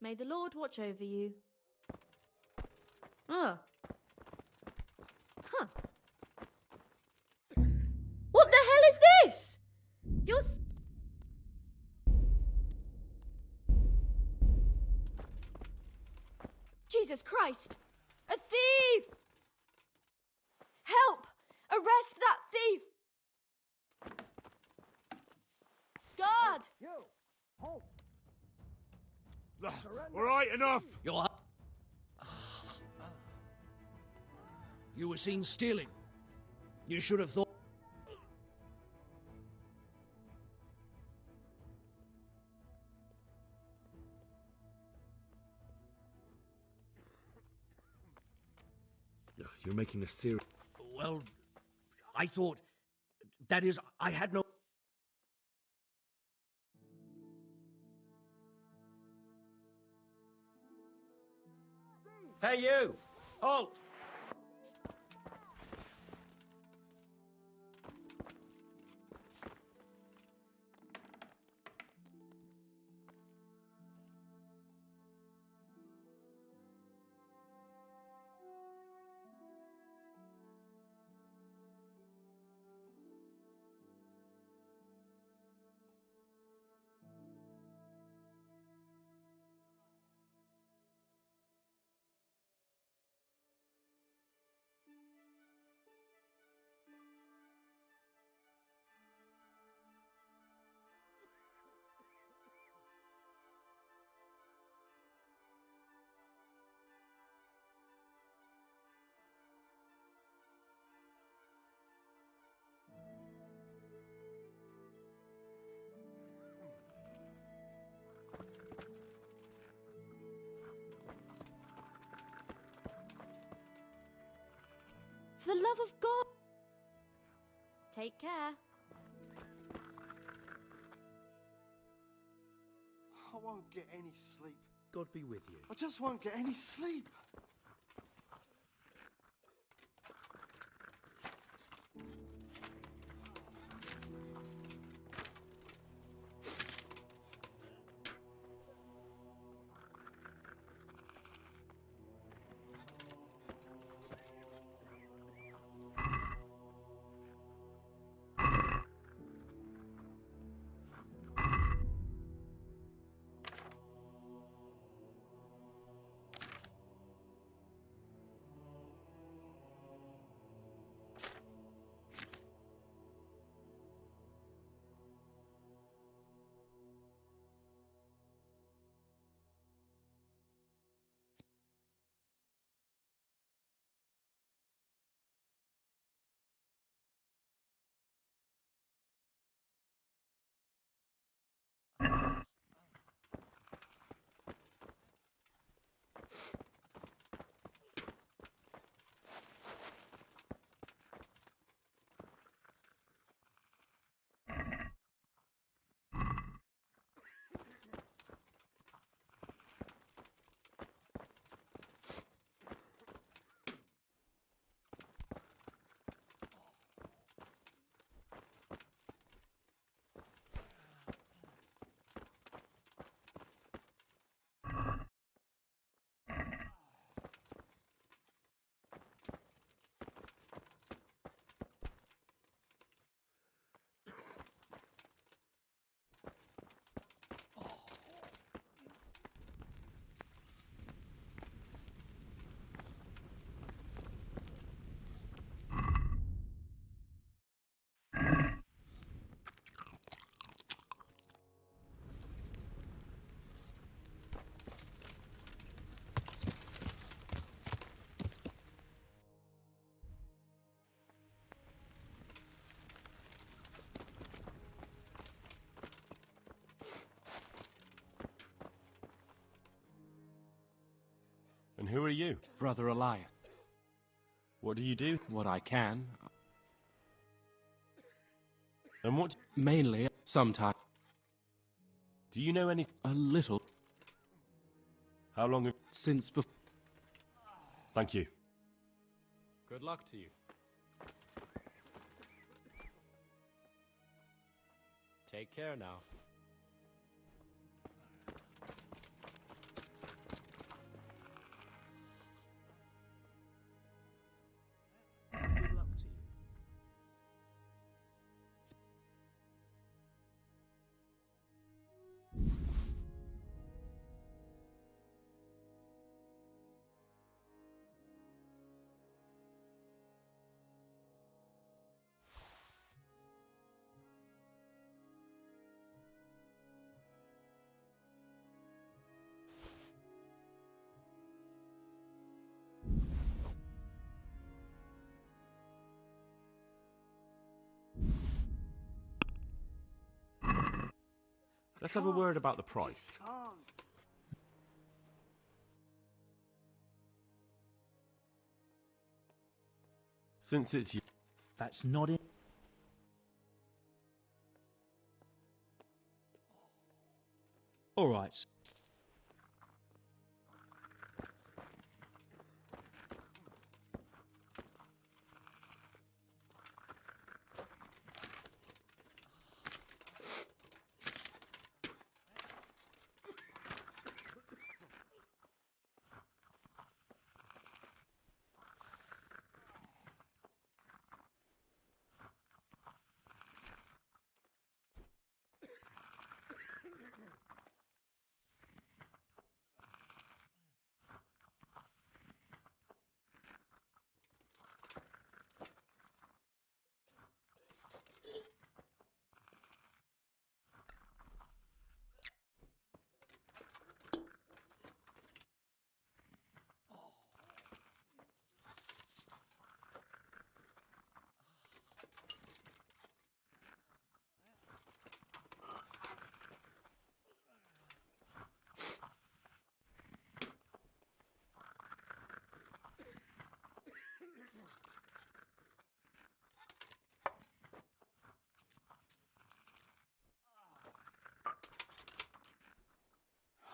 May the Lord watch over you. Huh. What? Jesus Christ! A thief! Help! Arrest that thief! Guard! You! Halt! All right, enough! You're up. You were seen stealing. You should have thought... You're making a serious... Well, I thought... That is, I had no... Hey, you! Halt! For the love of God! Take care. I won't get any sleep. God be with you. I just won't get any sleep. And who are you? Brother Elias. What do you do? What I can. And what? Mainly, sometimes. Do you know anything? A little. How long have... Since before. Thank you. Good luck to you. Take care now. Good luck to you. Let's have a word about the price. Since it's you. That's not it. All right.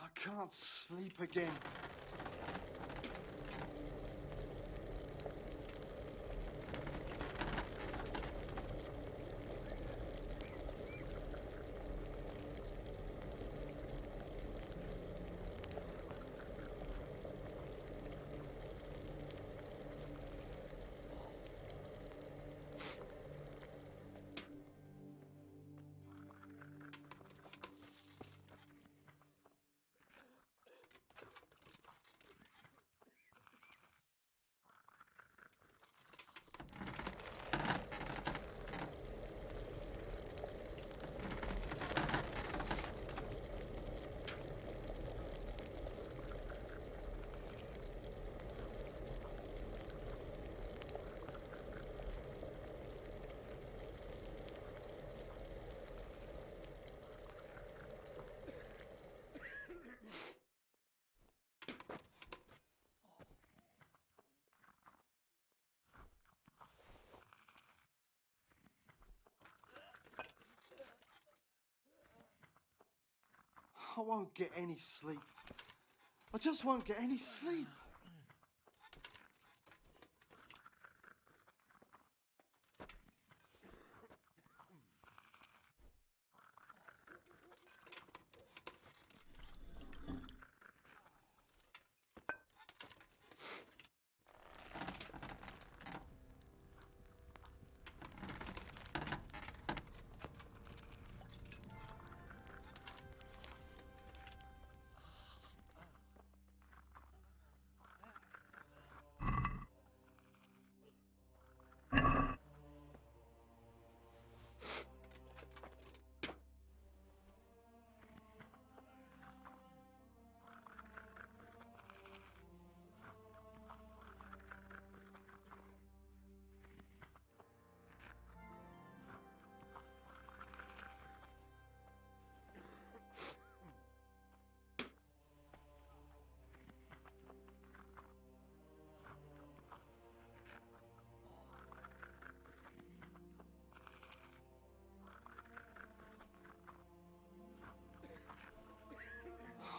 I can't sleep again. I won't get any sleep. I just won't get any sleep.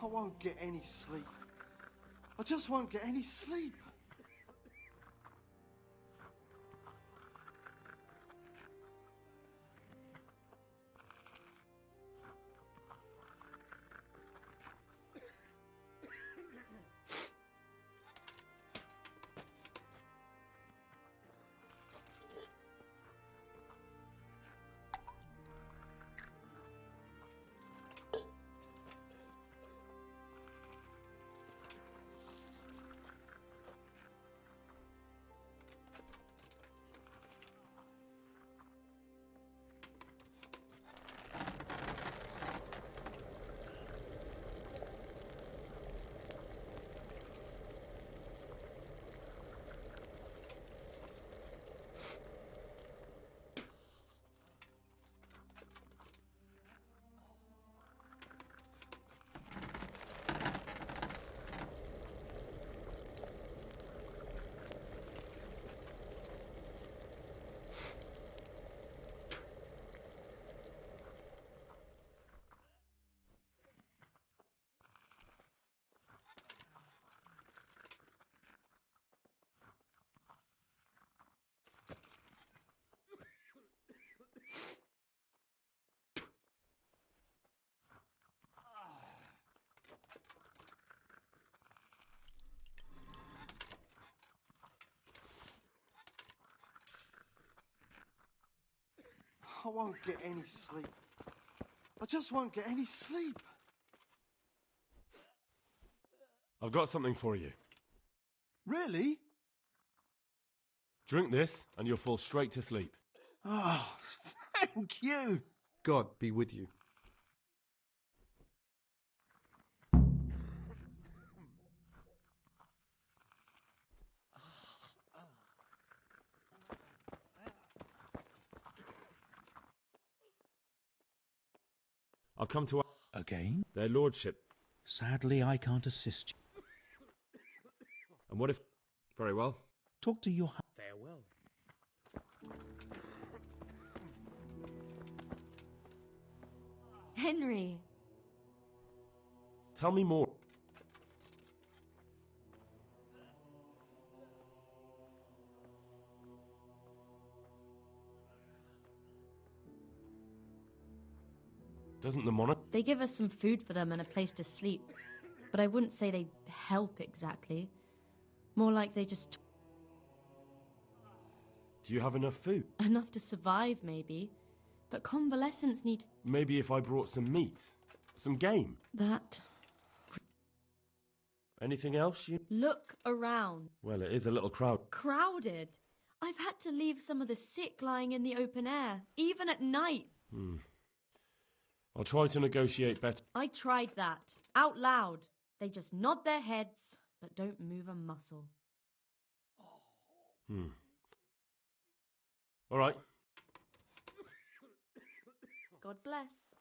I won't get any sleep. I just won't get any sleep. I won't get any sleep. I just won't get any sleep. I've got something for you. Really? Drink this, and you'll fall straight to sleep. Oh, thank you. God be with you. I'll come to... Again? Their lordship. Sadly, I can't assist you. And what if... Very well. Talk to your... Farewell. Henry. Tell me more. Doesn't the monarch... They give us some food for them and a place to sleep. But I wouldn't say they help exactly. More like they just... Do you have enough food? Enough to survive, maybe. But convalescents need... Maybe if I brought some meat? Some game? That... Anything else you... Look around. Well, it is a little crowd. Crowded. I've had to leave some of the sick lying in the open air, even at night. I'll try to negotiate better. I tried that. Out loud. They just nod their heads, but don't move a muscle. All right. God bless.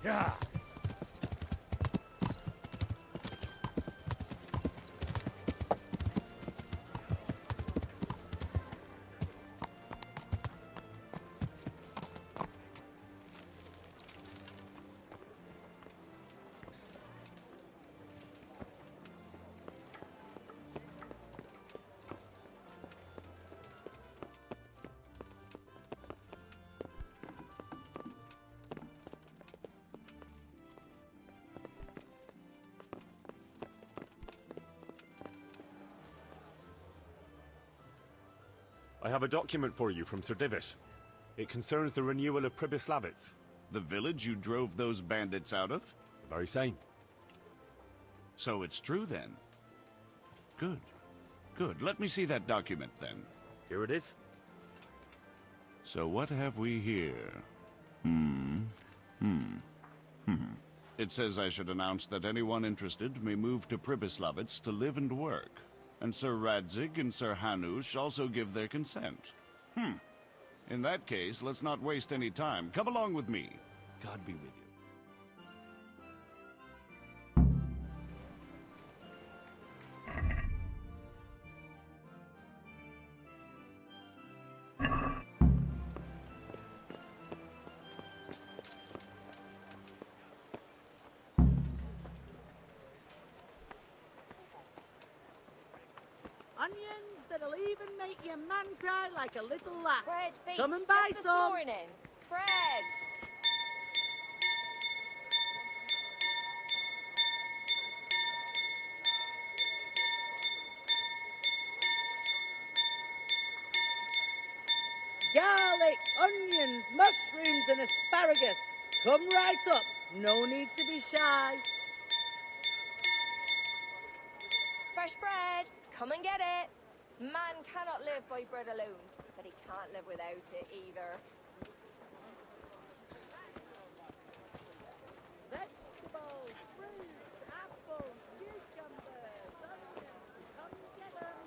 Yeah. I have a document for you from Sir Divish. It concerns the renewal of Pribyslavitz. The village you drove those bandits out of? The very same. So it's true then? Good. Good. Let me see that document then. Here it is. So what have we here? It says I should announce that anyone interested may move to Pribyslavitz to live and work. And Sir Radzig and Sir Hanush also give their consent. In that case, let's not waste any time. Come along with me. God be with you. Onions that'll even make your man cry like a little lass. Fred, beat. Come and buy Get the some. morning. Fred! Garlic, onions, mushrooms and asparagus. Come right up. No need to be shy. Fresh bread. Come and get it. Man cannot live by bread alone, but he can't live without it either. Vegetables, fruits, apples, cucumbers, onions. Come and get them.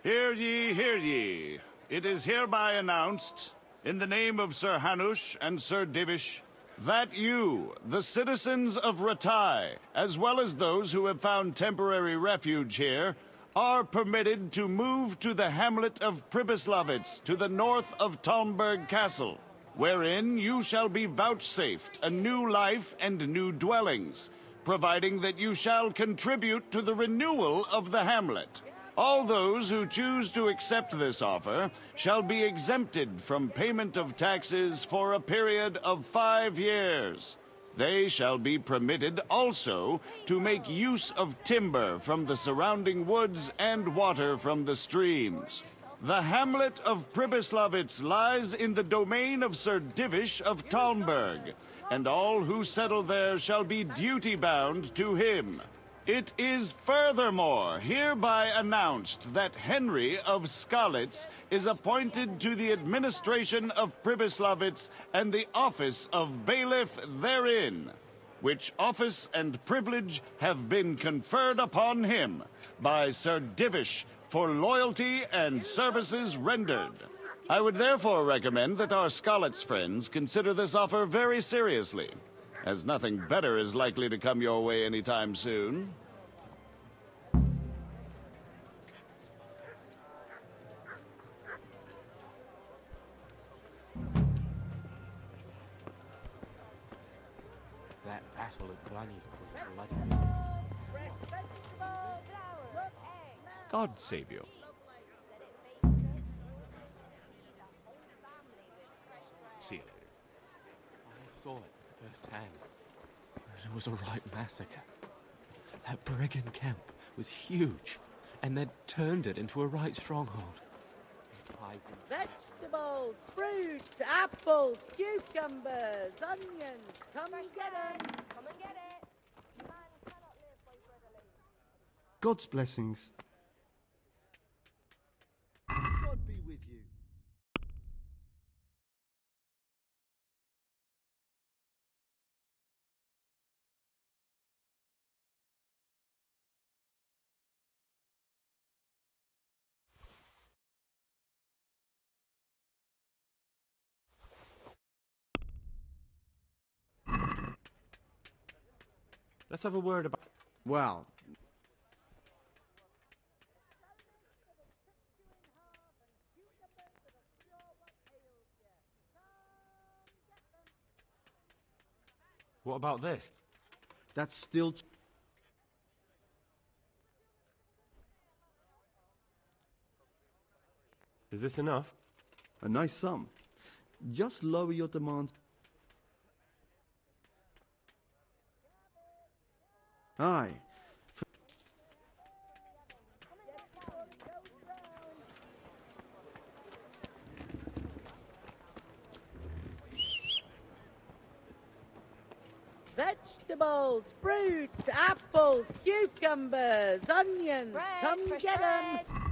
Hear ye, hear ye. It is hereby announced, in the name of Sir Hanush and Sir Divish, that you, the citizens of Ratai, as well as those who have found temporary refuge here, are permitted to move to the hamlet of Pribyslavitz to the north of Talmberg Castle, wherein you shall be vouchsafed a new life and new dwellings, providing that you shall contribute to the renewal of the hamlet. All those who choose to accept this offer shall be exempted from payment of taxes for a period of 5 years. They shall be permitted also to make use of timber from the surrounding woods and water from the streams. The hamlet of Pribyslavitz lies in the domain of Sir Divish of Talmberg, and all who settle there shall be duty-bound to him. It is furthermore hereby announced that Henry of Skalitz is appointed to the administration of Pribyslavitz and the office of bailiff therein, which office and privilege have been conferred upon him by Sir Divish for loyalty and services rendered. I would therefore recommend that our Skalitz friends consider this offer very seriously, as nothing better is likely to come your way anytime soon. That battle at Blany was bloody. God save you. See you later. I saw it firsthand. It was a right massacre. That brigand camp was huge, and they'd turned it into a right stronghold. Vegetables, fruits, apples, cucumbers, onions. Come and get them. Come and get it. Man cannot live by bread alone. God's blessings. God be with you. Let's have a word about... Well, What about this? that's still... Is this enough? a nice sum. Just lower your demands. Aye. Vegetables, fruit, apples, cucumbers, onions. Come get 'em.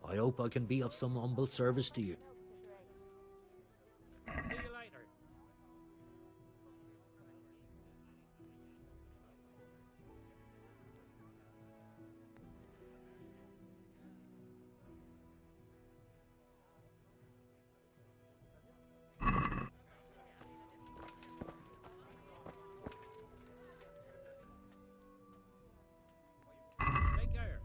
I hope I can be of some humble service to you. See you later. Take care.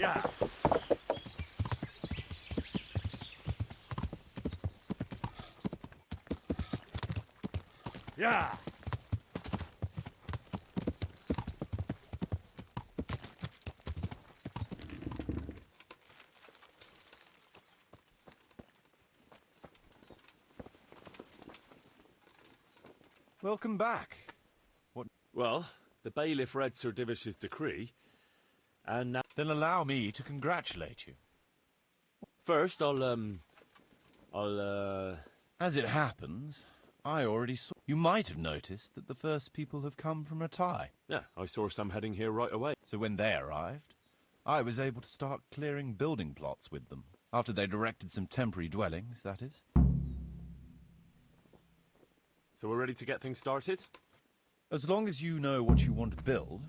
Yeah. Yeah. Welcome back. What? Well, the bailiff read Sir Divish's decree, and now... Then allow me to congratulate you. First, As it happens, I already saw... You might have noticed that the first people have come from Ratai. Yeah, I saw some heading here right away. So when they arrived, I was able to start clearing building plots with them. After they'd erected some temporary dwellings, that is. So we're ready to get things started? As long as you know what you want to build,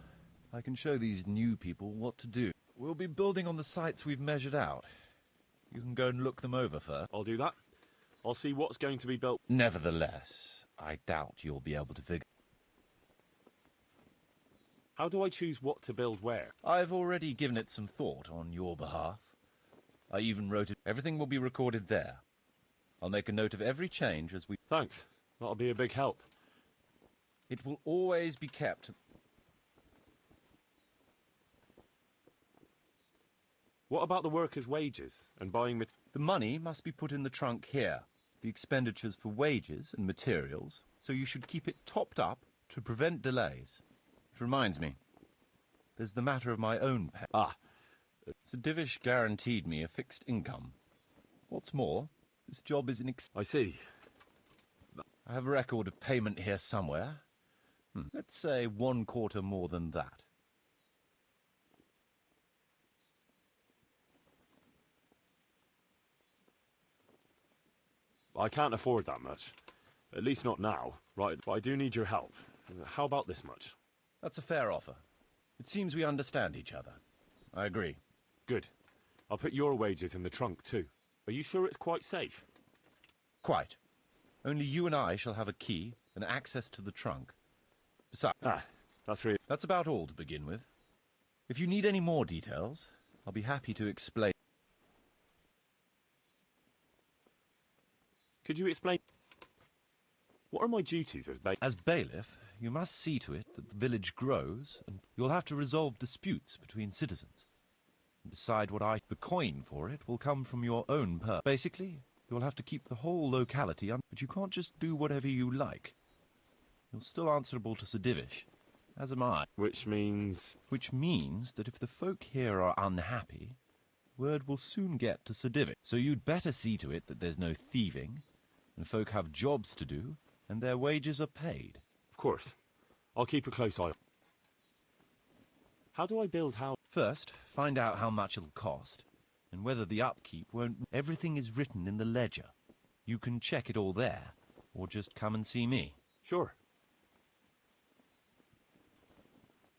I can show these new people what to do. We'll be building on the sites we've measured out. You can go and look them over first. I'll do that. I'll see what's going to be built. Nevertheless, I doubt you'll be able to figure... How do I choose what to build where? I've already given it some thought on your behalf. I even wrote it. Everything will be recorded there. I'll make a note of every change as we... Thanks. That'll be a big help. It will always be kept... What about the workers' wages and buying The money must be put in the trunk here. The expenditures for wages and materials, so you should keep it topped up to prevent delays. It reminds me, there's the matter of my own pay. Sir Divish guaranteed me a fixed income. What's more, this job is I see. I have a record of payment here somewhere. Let's say 1/4 more than that. I can't afford that much. At least not now. Right, but I do need your help. How about this much? That's a fair offer. It seems we understand each other. I agree. Good. I'll put your wages in the trunk too. Are you sure it's quite safe? Quite. Only you and I shall have a key and access to the trunk. Besides... That's about all to begin with. If you need any more details, I'll be happy to explain. Could you explain... What are my duties as bailiff? As bailiff, you must see to it that the village grows, and you'll have to resolve disputes between citizens. And decide what The coin for it will come from your own purse. Basically, you'll have to keep the whole locality but you can't just do whatever you like. You're still answerable to Sir Divish, as am I. Which means... Which means that if the folk here are unhappy, word will soon get to Sir Divish. So you'd better see to it that there's no thieving, and folk have jobs to do, and their wages are paid. Of course. I'll keep a close eye. How do I build how... First, find out how much it'll cost, and whether the upkeep won't... Everything is written in the ledger. You can check it all there, or just come and see me. Sure.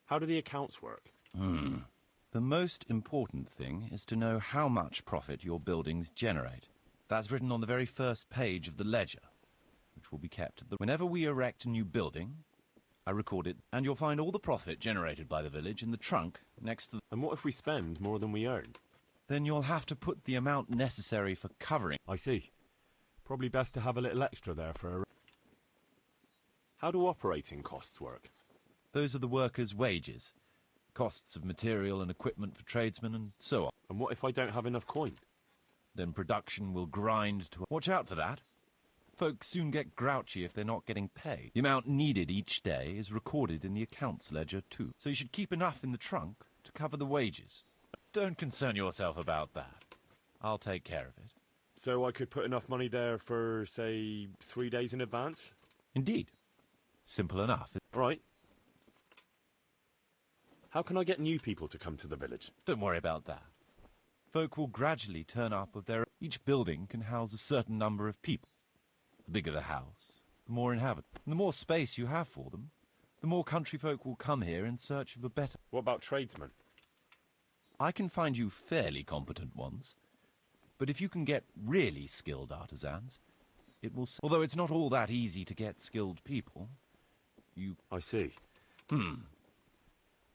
How do the accounts work? The most important thing is to know how much profit your buildings generate. That's written on the very first page of the ledger, which will be kept at the... Whenever we erect a new building, I record it, and you'll find all the profit generated by the village in the trunk next to... And what if we spend more than we earn? Then you'll have to put the amount necessary for covering... I see. Probably best to have a little extra there for a... How do operating costs work? Those are the workers' wages. Costs of material and equipment for tradesmen and so on. And what if I don't have enough coin? Then production will grind to... Watch out for that. Folks soon get grouchy if they're not getting paid. The amount needed each day is recorded in the accounts ledger too. So you should keep enough in the trunk to cover the wages. Don't concern yourself about that. I'll take care of it. So I could put enough money there for, say, 3 days in advance? Indeed. Simple enough. Right. How can I get new people to come to the village? Don't worry about that. Folk will gradually turn up of their... Each building can house a certain number of people. The bigger the house, the more inhabitants. And the more space you have for them, the more country folk will come here in search of a better... What about tradesmen? I can find you fairly competent ones. But if you can get really skilled artisans, it will... Although it's not all that easy to get skilled people, you... I see.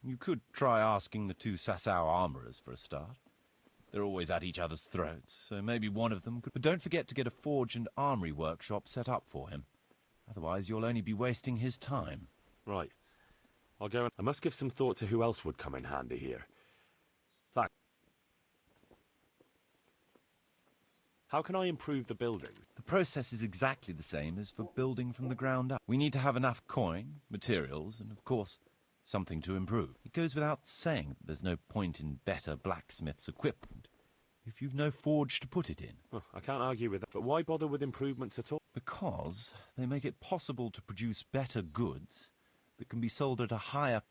You could try asking the two Sasau armourers for a start. They're always at each other's throats, so maybe one of them could... But don't forget to get a forge and armory workshop set up for him. Otherwise, you'll only be wasting his time. Right. I'll go and... I must give some thought to who else would come in handy here. Thanks. How can I improve the building? The process is exactly the same as for building from the ground up. We need to have enough coin, materials, and of course, something to improve. It goes without saying that there's no point in better blacksmith's equipment if you've no forge to put it in. Well, I can't argue with that, but why bother with improvements at all? Because they make it possible to produce better goods that can be sold at a higher...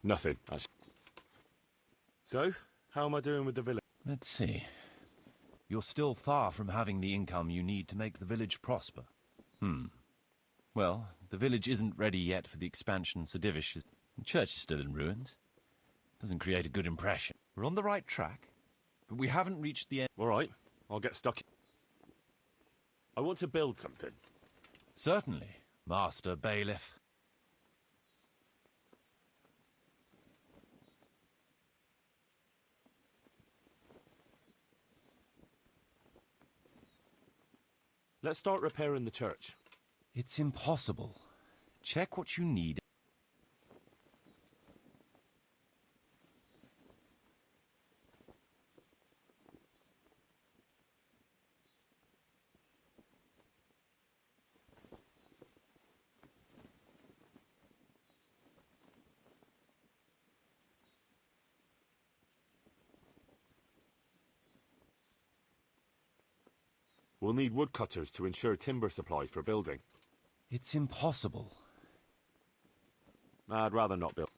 Nothing. So, how am I doing with the village? Let's see. You're still far from having the income you need to make the village prosper. Well, the village isn't ready yet for the expansion Sir Divish is... The church is still in ruins. Doesn't create a good impression. We're on the right track, but we haven't reached the end. All right, I'll get stuck. I want to build something. Certainly, Master Bailiff. Let's start repairing the church. It's impossible. Check what you need. We'll need woodcutters to ensure timber supplies for building. It's impossible. I'd rather not build.